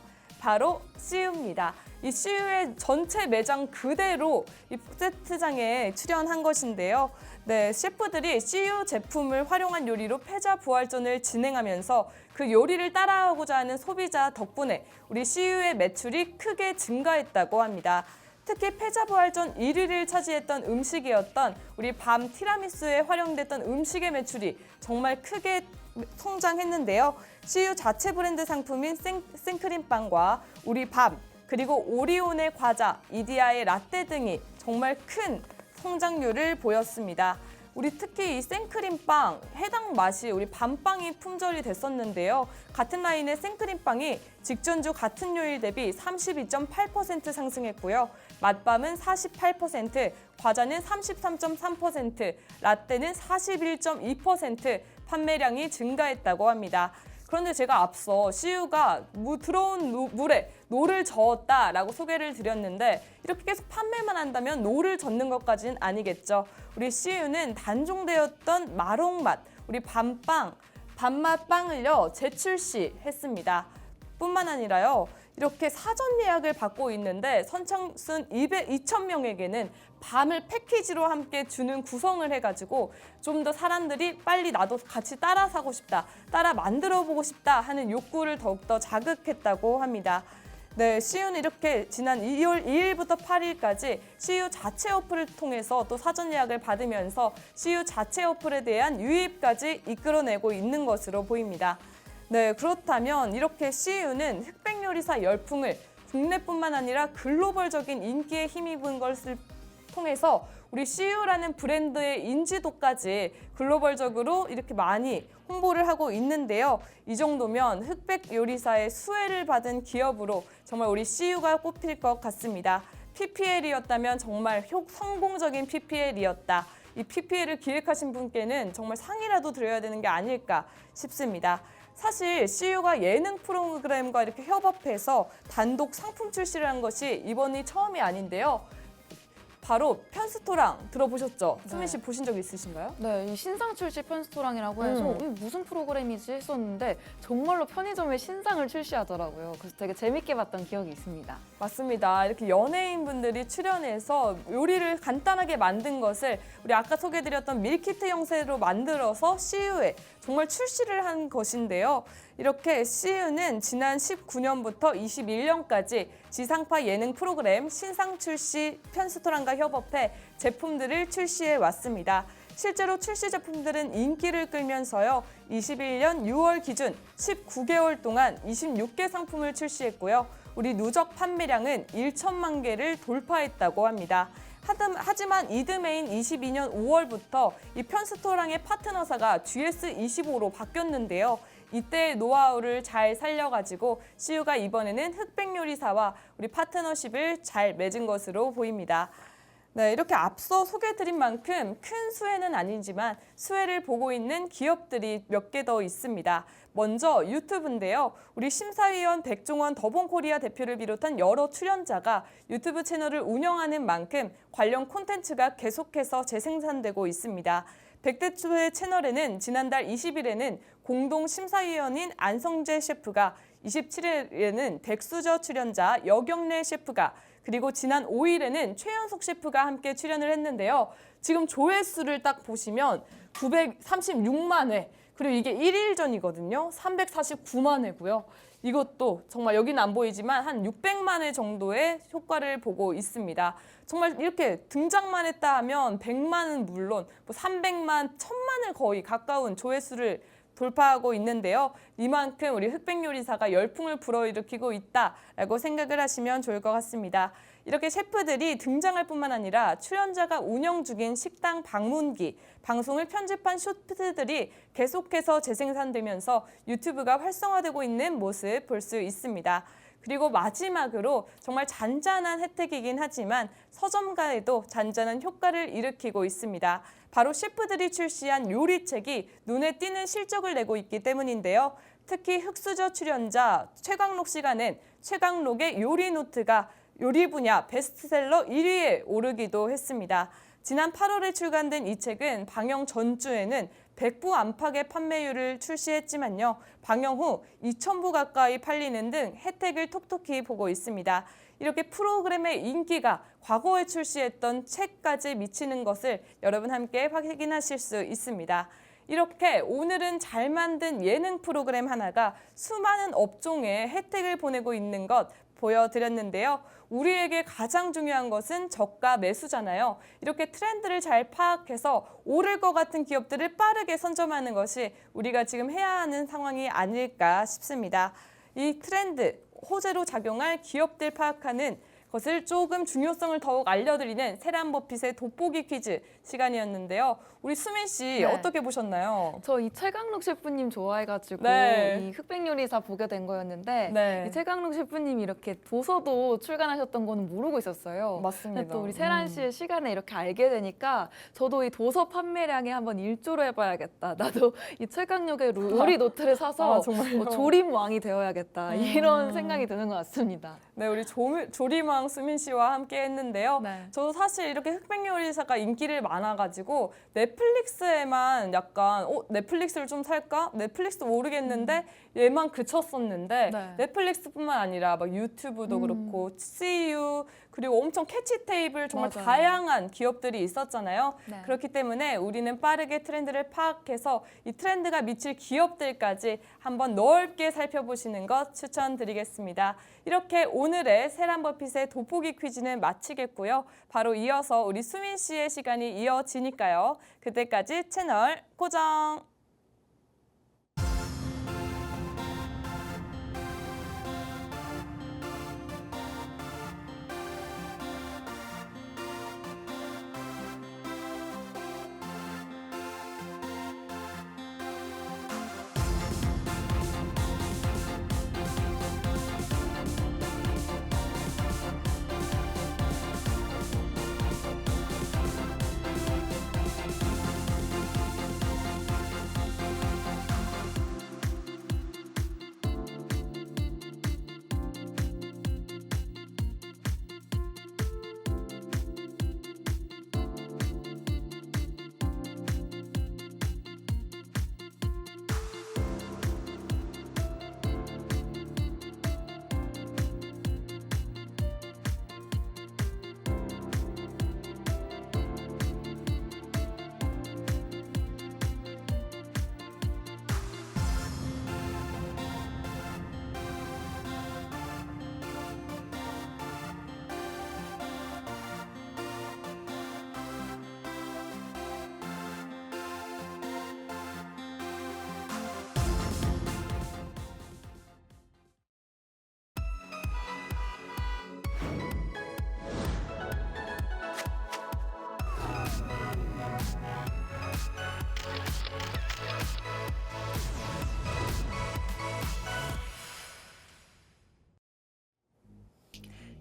바로 CU입니다. 이 CU의 전체 매장 그대로 이 세트장에 출연한 것인데요. 네, 셰프들이 CU 제품을 활용한 요리로 패자 부활전을 진행하면서 그 요리를 따라하고자 하는 소비자 덕분에 우리 CU의 매출이 크게 증가했다고 합니다. 특히 패자 부활전 1위를 차지했던 음식이었던 우리 밤 티라미수에 활용됐던 음식의 매출이 정말 크게 성장했는데요. CU 자체 브랜드 상품인 생크림빵과 우리 밤, 그리고 오리온의 과자, 이디야의 라떼 등이 정말 큰 성장률을 보였습니다. 우리 특히 이 생크림빵 해당 맛이 우리 밤빵이 품절이 됐었는데요. 같은 라인의 생크림빵이 직전주 같은 요일 대비 32.8% 상승했고요. 맛밤은 48%, 과자는 33.3%, 라떼는 41.2% 판매량이 증가했다고 합니다. 그런데 제가 앞서 CU가 들어온 물에 노를 저었다라고 소개를 드렸는데 이렇게 계속 판매만 한다면 노를 젓는 것까지는 아니겠죠. 우리 CU는 단종되었던 마롱맛, 우리 밤빵, 밤맛 빵을요 재출시했습니다. 뿐만 아니라요. 이렇게 사전 예약을 받고 있는데 선착순 2,000명에게는 밤을 패키지로 함께 주는 구성을 해가지고 좀 더 사람들이 빨리 나도 같이 따라 사고 싶다, 따라 만들어 보고 싶다 하는 욕구를 더욱더 자극했다고 합니다. 네, CU는 이렇게 지난 2월 2일부터 8일까지 CU 자체 어플을 통해서 또 사전 예약을 받으면서 CU 자체 어플에 대한 유입까지 이끌어내고 있는 것으로 보입니다. 네, 그렇다면 이렇게 CU는 흑백 요리사 열풍을 국내뿐만 아니라 글로벌적인 인기에 힘입은 것을 통해서 우리 CU라는 브랜드의 인지도까지 글로벌적으로 이렇게 많이 홍보를 하고 있는데요. 이 정도면 흑백 요리사의 수혜를 받은 기업으로 정말 우리 CU가 꼽힐 것 같습니다. PPL이었다면 정말 성공적인 PPL이었다. 이 PPL을 기획하신 분께는 정말 상이라도 드려야 되는 게 아닐까 싶습니다. 사실 CU가 예능 프로그램과 이렇게 협업해서 단독 상품 출시를 한 것이 이번이 처음이 아닌데요. 바로 편스토랑 들어보셨죠? 수민 씨 보신 적 있으신가요? 네, 이 신상 출시 편스토랑이라고 해서 이게 무슨 프로그램이지 했었는데 정말로 편의점에 신상을 출시하더라고요. 그래서 되게 재밌게 봤던 기억이 있습니다. 맞습니다. 이렇게 연예인분들이 출연해서 요리를 간단하게 만든 것을 우리 아까 소개해드렸던 밀키트 형태로 만들어서 CU에 정말 출시를 한 것인데요. 이렇게 CU는 지난 19년부터 21년까지 지상파 예능 프로그램 신상 출시 편스토랑과 협업해 제품들을 출시해 왔습니다. 실제로 출시 제품들은 인기를 끌면서요. 21년 6월 기준 19개월 동안 26개 상품을 출시했고요. 우리 누적 판매량은 1천만 개를 돌파했다고 합니다. 하지만 이듬해인 22년 5월부터 이 편스토랑의 파트너사가 GS25로 바뀌었는데요. 이때 노하우를 잘 살려가지고 CU가 이번에는 흑백 요리사와 우리 파트너십을 잘 맺은 것으로 보입니다. 네, 이렇게 앞서 소개해드린 만큼 큰 수혜는 아니지만 수혜를 보고 있는 기업들이 몇 개 더 있습니다. 먼저 유튜브인데요. 우리 심사위원 백종원 더본코리아 대표를 비롯한 여러 출연자가 유튜브 채널을 운영하는 만큼 관련 콘텐츠가 계속해서 재생산되고 있습니다. 백대초의 채널에는 지난달 20일에는 공동 심사위원인 안성재 셰프가, 27일에는 백수저 출연자 여경래 셰프가, 그리고 지난 5일에는 최연석 셰프가 함께 출연을 했는데요. 지금 조회수를 딱 보시면 936만 회, 그리고 이게 1일 전이거든요. 349만 회고요. 이것도 정말 여기는 안 보이지만 한 600만 회 정도의 효과를 보고 있습니다. 정말 이렇게 등장만 했다 하면 100만은 물론 300만, 1000만을 거의 가까운 조회수를 돌파하고 있는데요. 이만큼 우리 흑백 요리사가 열풍을 불어일으키고 있다라고 생각을 하시면 좋을 것 같습니다. 이렇게 셰프들이 등장할 뿐만 아니라 출연자가 운영 중인 식당 방문기, 방송을 편집한 쇼트들이 계속해서 재생산되면서 유튜브가 활성화되고 있는 모습 볼 수 있습니다. 그리고 마지막으로 정말 잔잔한 혜택이긴 하지만 서점가에도 잔잔한 효과를 일으키고 있습니다. 바로 셰프들이 출시한 요리책이 눈에 띄는 실적을 내고 있기 때문인데요. 특히 흑수저 출연자 최강록 씨가 낸 최강록의 요리 노트가 요리 분야 베스트셀러 1위에 오르기도 했습니다. 지난 8월에 출간된 이 책은 방영 전주에는 100부 안팎의 판매율을 출시했지만요. 방영 후 2,000부 가까이 팔리는 등 혜택을 톡톡히 보고 있습니다. 이렇게 프로그램의 인기가 과거에 출시했던 책까지 미치는 것을 여러분 함께 확인하실 수 있습니다. 이렇게 오늘은 잘 만든 예능 프로그램 하나가 수많은 업종에 혜택을 보내고 있는 것 보여드렸는데요. 우리에게 가장 중요한 것은 저가 매수잖아요. 이렇게 트렌드를 잘 파악해서 오를 것 같은 기업들을 빠르게 선점하는 것이 우리가 지금 해야 하는 상황이 아닐까 싶습니다. 이 트렌드, 호재로 작용할 기업들 파악하는 것을 조금 중요성을 더욱 알려드리는 세란버핏의 돋보기 퀴즈 시간이었는데요. 우리 수민 씨 네. 어떻게 보셨나요? 저 이 최강록 셰프님 좋아해가지고 네. 이 흑백요리사 보게 된 거였는데 네. 이 최강록 셰프님이 이렇게 도서도 출간하셨던 거는 모르고 있었어요. 맞습니다. 근데 또 우리 세란 씨의 시간에 이렇게 알게 되니까 저도 이 도서 판매량에 한번 일조를 해봐야겠다. 나도 이 최강록의 요리 노트를 사서 정말요? 조림 왕이 되어야겠다. 이런 생각이 드는 것 같습니다. 네, 우리 조림왕 수민 씨와 함께 했는데요. 네. 저도 사실 이렇게 흑백요리사가 인기를 많아가지고 넷플릭스에만 약간 넷플릭스를 좀 살까? 넷플릭스 모르겠는데 얘만 그쳤었는데 네. 넷플릭스뿐만 아니라 막 유튜브도 그렇고 CU 그리고 엄청 캐치 테이블 정말 맞아요. 다양한 기업들이 있었잖아요. 네. 그렇기 때문에 우리는 빠르게 트렌드를 파악해서 이 트렌드가 미칠 기업들까지 한번 넓게 살펴보시는 것 추천드리겠습니다. 이렇게 오늘의 세란버핏의 돋보기 퀴즈는 마치겠고요. 바로 이어서 우리 수민 씨의 시간이 이어지니까요. 그때까지 채널 고정!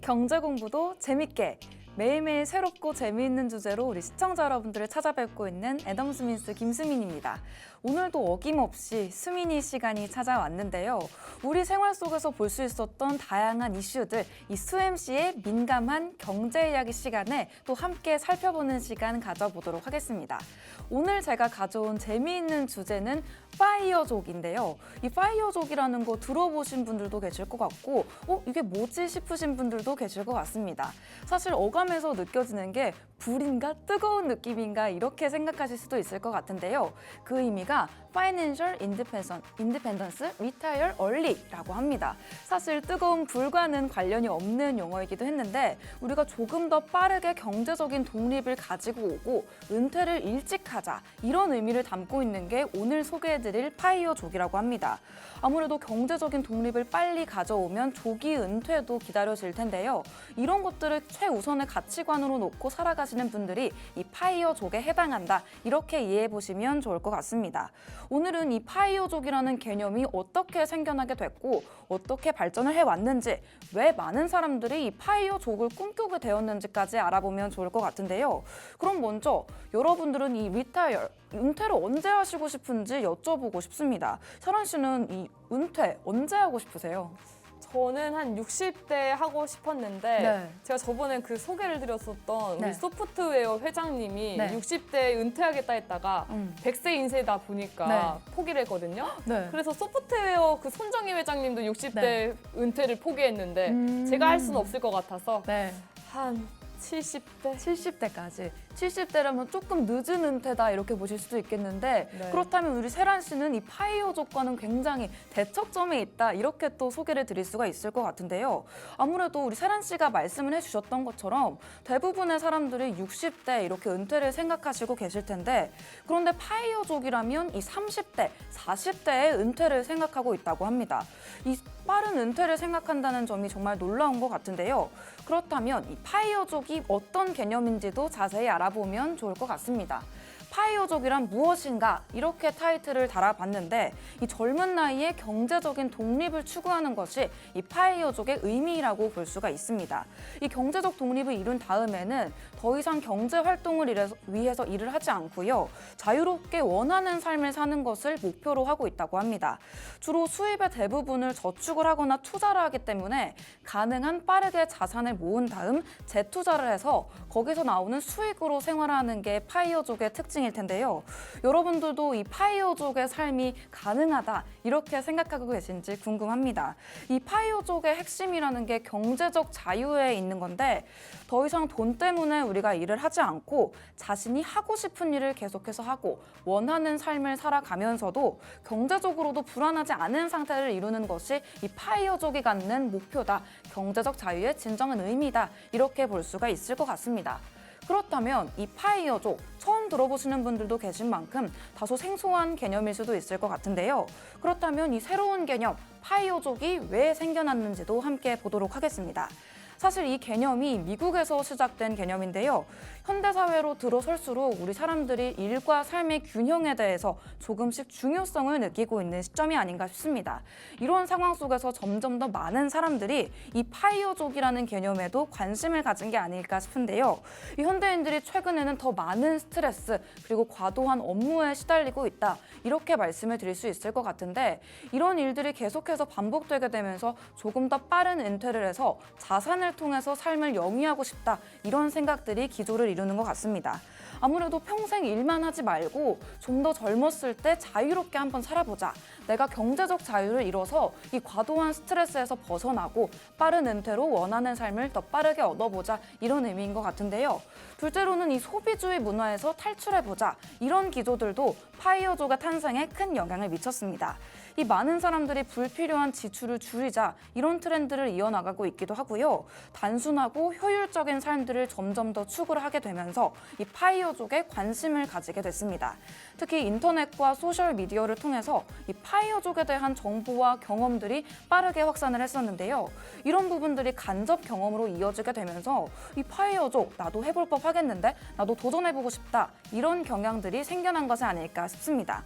경제 공부도 재밌게 매일매일 새롭고 재미있는 주제로 우리 시청자 여러분들을 찾아뵙고 있는 애덤 스미스 김수민입니다. 오늘도 어김없이 수민이 시간이 찾아왔는데요. 우리 생활 속에서 볼 수 있었던 다양한 이슈들, 이 수MC의 민감한 경제 이야기 시간에 또 함께 살펴보는 시간 가져보도록 하겠습니다. 오늘 제가 가져온 재미있는 주제는 파이어족인데요. 이 파이어족이라는 거 들어보신 분들도 계실 것 같고 이게 뭐지 싶으신 분들도 계실 것 같습니다. 사실 어감에서 느껴지는 게 불인가 뜨거운 느낌인가 이렇게 생각하실 수도 있을 것 같은데요. 그 의미가 Financial Independence Retire Early라고 합니다. 사실 뜨거운 불과는 관련이 없는 용어이기도 했는데 우리가 조금 더 빠르게 경제적인 독립을 가지고 오고 은퇴를 일찍 하자 이런 의미를 담고 있는 게 오늘 소개해드릴 파이어족이라고 합니다. 아무래도 경제적인 독립을 빨리 가져오면 조기 은퇴도 기다려질 텐데요. 이런 것들을 최우선의 가치관으로 놓고 살아가시는 분들이 이 파이어족에 해당한다. 이렇게 이해해보시면 좋을 것 같습니다. 오늘은 이 파이어족이라는 개념이 어떻게 생겨나게 됐고 어떻게 발전을 해왔는지 왜 많은 사람들이 이 파이어족을 꿈꾸게 되었는지까지 알아보면 좋을 것 같은데요. 그럼 먼저 여러분들은 이 리타이어, 은퇴를 언제 하시고 싶은지 여쭤보고 싶습니다. 설한 씨는 이 은퇴 언제 하고 싶으세요? 저는 한 60대 하고 싶었는데 네. 제가 저번에 그 소개를 드렸었던 네. 우리 소프트웨어 회장님이 네. 60대 은퇴하겠다 했다가 100세 인세다 보니까 포기를 했거든요. 네. 그래서 소프트웨어 그 손정희 회장님도 60대 은퇴를 포기했는데 제가 할 수는 없을 것 같아서 네. 한 70대? 70대까지. 70대라면 조금 늦은 은퇴다 이렇게 보실 수도 있겠는데 네. 그렇다면 우리 세란 씨는 이 파이어족과는 굉장히 대척점에 있다 이렇게 또 소개를 드릴 수가 있을 것 같은데요. 아무래도 우리 세란 씨가 말씀을 해주셨던 것처럼 대부분의 사람들이 60대 이렇게 은퇴를 생각하시고 계실 텐데 그런데 파이어족이라면 이 30대, 40대의 은퇴를 생각하고 있다고 합니다. 이 빠른 은퇴를 생각한다는 점이 정말 놀라운 것 같은데요. 그렇다면 이 파이어족이 어떤 개념인지도 자세히 알아보면 좋을 것 같습니다. 파이어족이란 무엇인가 이렇게 타이틀을 달아봤는데 이 젊은 나이에 경제적인 독립을 추구하는 것이 이 파이어족의 의미라고 볼 수가 있습니다. 이 경제적 독립을 이룬 다음에는 더 이상 경제 활동을 위해서 일을 하지 않고요. 자유롭게 원하는 삶을 사는 것을 목표로 하고 있다고 합니다. 주로 수입의 대부분을 저축을 하거나 투자를 하기 때문에 가능한 빠르게 자산을 모은 다음 재투자를 해서 거기서 나오는 수익으로 생활하는 게 파이어족의 특징일 텐데요. 여러분들도 이 파이어족의 삶이 가능하다 이렇게 생각하고 계신지 궁금합니다. 이 파이어족의 핵심이라는 게 경제적 자유에 있는 건데 더 이상 돈 때문에 우리가 일을 하지 않고 자신이 하고 싶은 일을 계속해서 하고 원하는 삶을 살아가면서도 경제적으로도 불안하지 않은 상태를 이루는 것이 이 파이어족이 갖는 목표다. 경제적 자유의 진정한 의미다. 이렇게 볼 수가 있을 것 같습니다. 그렇다면 이 파이어족 처음 들어보시는 분들도 계신 만큼 다소 생소한 개념일 수도 있을 것 같은데요. 그렇다면 이 새로운 개념 파이어족이 왜 생겨났는지도 함께 보도록 하겠습니다. 사실 이 개념이 미국에서 시작된 개념인데요. 현대사회로 들어설수록 우리 사람들이 일과 삶의 균형에 대해서 조금씩 중요성을 느끼고 있는 시점이 아닌가 싶습니다. 이런 상황 속에서 점점 더 많은 사람들이 이 파이어족이라는 개념에도 관심을 가진 게 아닐까 싶은데요. 이 현대인들이 최근에는 더 많은 스트레스 그리고 과도한 업무에 시달리고 있다. 이렇게 말씀을 드릴 수 있을 것 같은데 이런 일들이 계속해서 반복되게 되면서 조금 더 빠른 은퇴를 해서 자산을 통해서 삶을 영위하고 싶다. 이런 생각들이 기조를 이루는 것 같습니다. 아무래도 평생 일만 하지 말고 좀 더 젊었을 때 자유롭게 한번 살아보자. 내가 경제적 자유를 이뤄서 이 과도한 스트레스에서 벗어나고 빠른 은퇴로 원하는 삶을 더 빠르게 얻어보자. 이런 의미인 것 같은데요. 둘째로는 이 소비주의 문화에서 탈출해보자. 이런 기조들도 파이어족의 탄생에 큰 영향을 미쳤습니다. 이 많은 사람들이 불필요한 지출을 줄이자 이런 트렌드를 이어나가고 있기도 하고요. 단순하고 효율적인 삶들을 점점 더 추구를 하게 되면서 이 파이어족에 관심을 가지게 됐습니다. 특히 인터넷과 소셜미디어를 통해서 이 파이어족에 대한 정보와 경험들이 빠르게 확산을 했었는데요. 이런 부분들이 간접 경험으로 이어지게 되면서 이 파이어족 나도 해볼 법 하겠는데 나도 도전해보고 싶다 이런 경향들이 생겨난 것이 아닐까 싶습니다.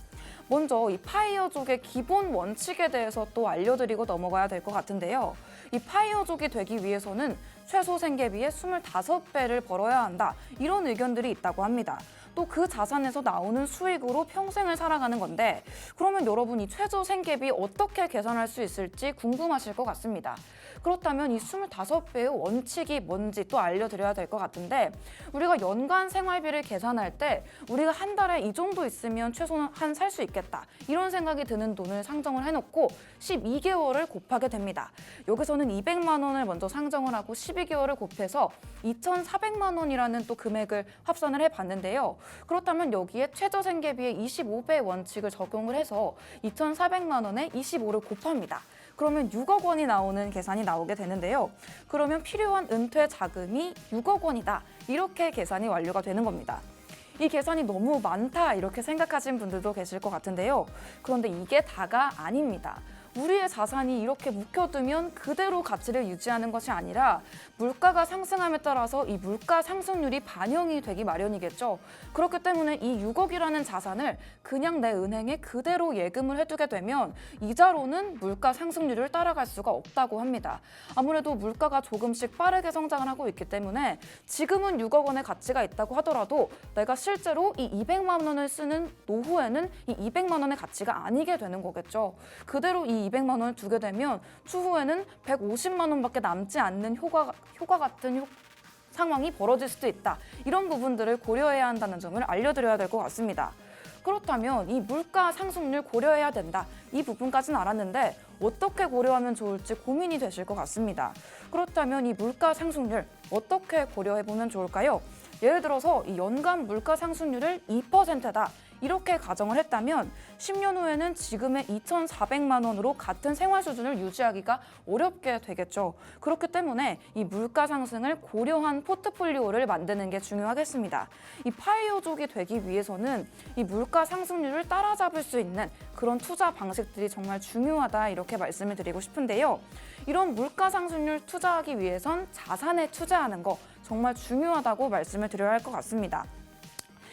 먼저 이 파이어족의 기본 원칙에 대해서 또 알려드리고 넘어가야 될 것 같은데요. 이 파이어족이 되기 위해서는 최소 생계비의 25배를 벌어야 한다. 이런 의견들이 있다고 합니다. 또 그 자산에서 나오는 수익으로 평생을 살아가는 건데 그러면 여러분 이 최저 생계비 어떻게 계산할 수 있을지 궁금하실 것 같습니다. 그렇다면 이 25배의 원칙이 뭔지 또 알려드려야 될 것 같은데 우리가 연간 생활비를 계산할 때 우리가 한 달에 이 정도 있으면 최소한 살 수 있겠다 이런 생각이 드는 돈을 상정을 해놓고 12개월을 곱하게 됩니다. 여기서는 200만 원을 먼저 상정을 하고 12개월을 곱해서 2,400만 원이라는 또 금액을 합산을 해봤는데요. 그렇다면 여기에 최저 생계비의 25배 원칙을 적용을 해서 2,400만 원에 25를 곱합니다. 그러면 6억 원이 나오는 계산이 나오게 되는데요. 그러면 필요한 은퇴 자금이 6억 원이다. 이렇게 계산이 완료가 되는 겁니다. 이 계산이 너무 많다 이렇게 생각하시는 분들도 계실 것 같은데요. 그런데 이게 다가 아닙니다. 우리의 자산이 이렇게 묵혀두면 그대로 가치를 유지하는 것이 아니라 물가가 상승함에 따라서 이 물가 상승률이 반영이 되기 마련이겠죠. 그렇기 때문에 이 6억이라는 자산을 그냥 내 은행에 그대로 예금을 해두게 되면 이자로는 물가 상승률을 따라갈 수가 없다고 합니다. 아무래도 물가가 조금씩 빠르게 성장을 하고 있기 때문에 지금은 6억 원의 가치가 있다고 하더라도 내가 실제로 이 200만 원을 쓰는 노후에는 이 200만 원의 가치가 아니게 되는 거겠죠. 그대로 이 200만 원을 두게 되면 추후에는 150만 원밖에 남지 않는 효과 같은 상황이 벌어질 수도 있다. 이런 부분들을 고려해야 한다는 점을 알려드려야 될 것 같습니다. 그렇다면 이 물가 상승률 고려해야 된다. 이 부분까지는 알았는데 어떻게 고려하면 좋을지 고민이 되실 것 같습니다. 그렇다면 이 물가 상승률 어떻게 고려해보면 좋을까요? 예를 들어서 이 연간 물가 상승률을 2%다. 이렇게 가정을 했다면 10년 후에는 지금의 2,400만 원으로 같은 생활 수준을 유지하기가 어렵게 되겠죠. 그렇기 때문에 이 물가 상승을 고려한 포트폴리오를 만드는 게 중요하겠습니다. 이 파이어족이 되기 위해서는 이 물가 상승률을 따라잡을 수 있는 그런 투자 방식들이 정말 중요하다 이렇게 말씀을 드리고 싶은데요. 이런 물가 상승률 투자하기 위해선 자산에 투자하는 거 정말 중요하다고 말씀을 드려야 할 것 같습니다.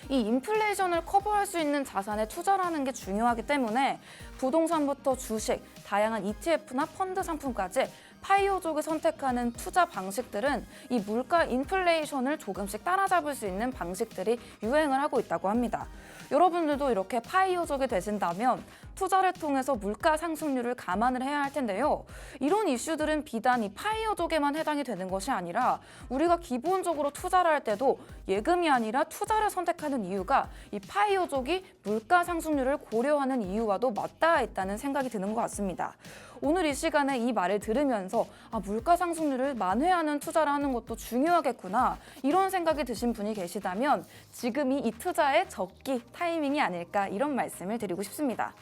이 인플레이션을 커버할 수 있는 자산에 투자라는 게 중요하기 때문에 부동산부터 주식, 다양한 ETF나 펀드 상품까지 파이어족이 선택하는 투자 방식들은 이 물가 인플레이션을 조금씩 따라잡을 수 있는 방식들이 유행을 하고 있다고 합니다. 여러분들도 이렇게 파이어족이 되신다면 투자를 통해서 물가 상승률을 감안을 해야 할 텐데요. 이런 이슈들은 비단 이 파이어족에만 해당이 되는 것이 아니라 우리가 기본적으로 투자를 할 때도 예금이 아니라 투자를 선택하는 이유가 이 파이어족이 물가 상승률을 고려하는 이유와도 맞닿아 있다는 생각이 드는 것 같습니다. 오늘 이 시간에 이 말을 들으면서 물가 상승률을 만회하는 투자를 하는 것도 중요하겠구나 이런 생각이 드신 분이 계시다면 지금이 이 투자의 적기 타이밍이 아닐까 이런 말씀을 드리고 싶습니다.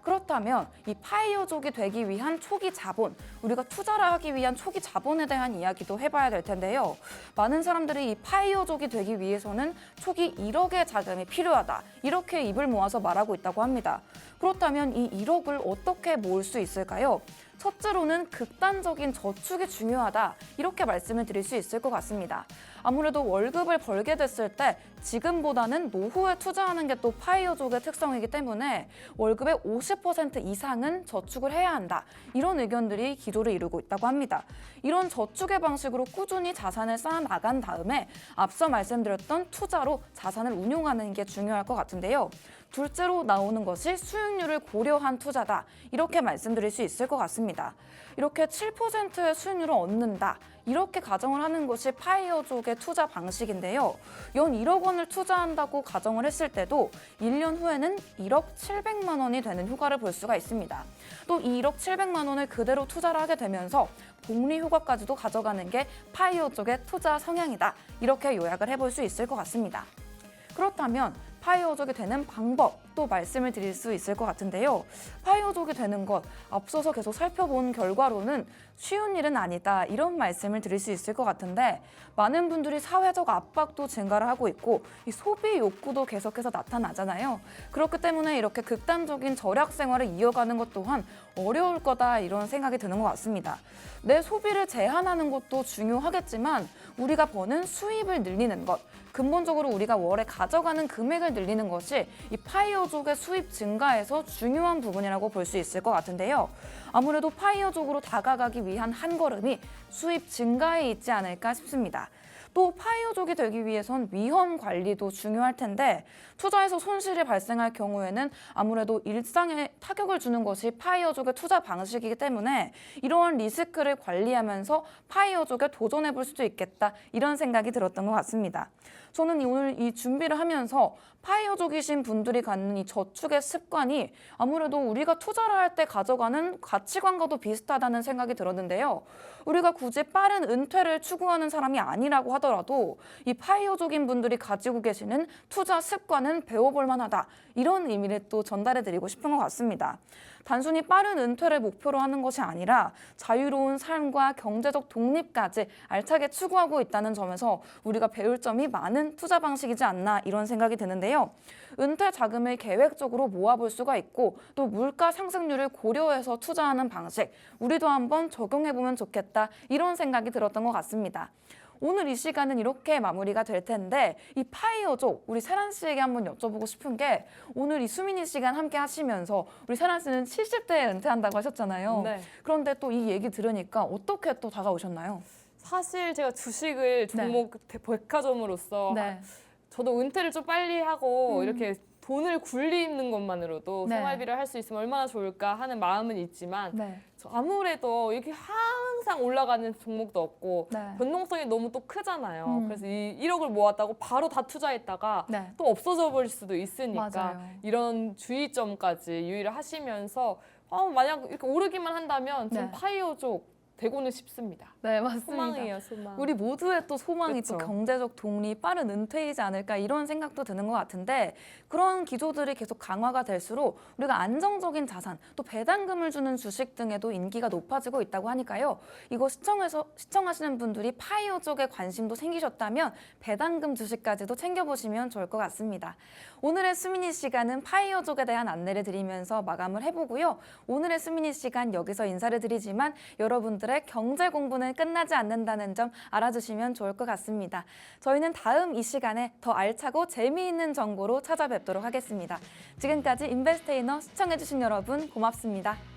그렇다면 이 파이어족이 되기 위한 초기 자본, 우리가 투자를 하기 위한 초기 자본에 대한 이야기도 해봐야 될 텐데요. 많은 사람들이 이 파이어족이 되기 위해서는 초기 1억의 자금이 필요하다. 이렇게 입을 모아서 말하고 있다고 합니다. 그렇다면 이 1억을 어떻게 모을 수 있을까요? 첫째로는 극단적인 저축이 중요하다. 이렇게 말씀을 드릴 수 있을 것 같습니다. 아무래도 월급을 벌게 됐을 때 지금보다는 노후에 투자하는 게 또 파이어족의 특성이기 때문에 월급의 50% 이상은 저축을 해야 한다. 이런 의견들이 기조를 이루고 있다고 합니다. 이런 저축의 방식으로 꾸준히 자산을 쌓아 나간 다음에 앞서 말씀드렸던 투자로 자산을 운용하는 게 중요할 것 같은데요. 둘째로 나오는 것이 수익률을 고려한 투자다. 이렇게 말씀드릴 수 있을 것 같습니다. 이렇게 7%의 수익률을 얻는다. 이렇게 가정을 하는 것이 파이어족의 투자 방식인데요. 연 1억 원을 투자한다고 가정을 했을 때도 1년 후에는 1억 700만 원이 되는 효과를 볼 수가 있습니다. 또 이 1억 700만 원을 그대로 투자를 하게 되면서 복리 효과까지도 가져가는 게 파이어족의 투자 성향이다. 이렇게 요약을 해볼 수 있을 것 같습니다. 그렇다면 파이어족이 되는 방법 또 말씀을 드릴 수 있을 것 같은데요. 파이어족이 되는 것 앞서서 계속 살펴본 결과로는 쉬운 일은 아니다 이런 말씀을 드릴 수 있을 것 같은데 많은 분들이 사회적 압박도 증가를 하고 있고 이 소비 욕구도 계속해서 나타나잖아요. 그렇기 때문에 이렇게 극단적인 절약 생활을 이어가는 것 또한 어려울 거다 이런 생각이 드는 것 같습니다. 내 소비를 제한하는 것도 중요하겠지만 우리가 버는 수입을 늘리는 것 근본적으로 우리가 월에 가져가는 금액을 늘리는 것이 이 파이어족의 수입 증가에서 중요한 부분이라고 볼 수 있을 것 같은데요. 아무래도 파이어족으로 다가가기 위한 한 걸음이 수입 증가에 있지 않을까 싶습니다. 또 파이어족이 되기 위해선 위험 관리도 중요할 텐데 투자에서 손실이 발생할 경우에는 아무래도 일상에 타격을 주는 것이 파이어족의 투자 방식이기 때문에 이러한 리스크를 관리하면서 파이어족에 도전해 볼 수도 있겠다 이런 생각이 들었던 것 같습니다. 저는 오늘 이 준비를 하면서 파이어족이신 분들이 갖는 이 저축의 습관이 아무래도 우리가 투자를 할 때 가져가는 가치관과도 비슷하다는 생각이 들었는데요. 우리가 굳이 빠른 은퇴를 추구하는 사람이 아니라고 하더라도 이 파이어족인 분들이 가지고 계시는 투자 습관은 배워볼 만하다. 이런 의미를 또 전달해드리고 싶은 것 같습니다. 단순히 빠른 은퇴를 목표로 하는 것이 아니라 자유로운 삶과 경제적 독립까지 알차게 추구하고 있다는 점에서 우리가 배울 점이 많은 투자 방식이지 않나 이런 생각이 드는데요. 은퇴 자금을 계획적으로 모아볼 수가 있고 또 물가 상승률을 고려해서 투자하는 방식 우리도 한번 적용해보면 좋겠다 이런 생각이 들었던 것 같습니다. 오늘 이 시간은 이렇게 마무리가 될 텐데 이 파이어족 우리 세란 씨에게 한번 여쭤보고 싶은 게 오늘 이 수민이 시간 함께 하시면서 우리 세란 씨는 70대에 은퇴한다고 하셨잖아요. 네. 그런데 또 이 얘기 들으니까 어떻게 또 다가오셨나요? 사실 제가 주식을 종목 백화점으로서 네. 저도 은퇴를 좀 빨리 하고 음. 이렇게 돈을 굴리는 것만으로도 네. 생활비를 할 수 있으면 얼마나 좋을까 하는 마음은 있지만 네. 아무래도 이렇게 항상 올라가는 종목도 없고 네. 변동성이 너무 또 크잖아요. 음. 그래서 이 1억을 모았다고 바로 다 투자했다가 네. 또 없어져 버릴 수도 있으니까 맞아요. 이런 주의점까지 유의를 하시면서 만약 이렇게 오르기만 한다면 전 네. 파이어족 되고는 싶습니다. 네, 맞습니다. 소망이에요, 소망. 우리 모두의 또 소망이 그쵸. 또 경제적 독립, 빠른 은퇴이지 않을까 이런 생각도 드는 것 같은데 그런 기조들이 계속 강화가 될수록 우리가 안정적인 자산, 또 배당금을 주는 주식 등에도 인기가 높아지고 있다고 하니까요. 이거 시청하시는 분들이 파이어 쪽에 관심도 생기셨다면 배당금 주식까지도 챙겨보시면 좋을 것 같습니다. 오늘의 수민이 시간은 파이어족에 대한 안내를 드리면서 마감을 해보고요. 오늘의 수민이 시간 여기서 인사를 드리지만 여러분들의 경제 공부는 끝나지 않는다는 점 알아주시면 좋을 것 같습니다. 저희는 다음 이 시간에 더 알차고 재미있는 정보로 찾아뵙도록 하겠습니다. 지금까지 인베스테이너 시청해주신 여러분 고맙습니다.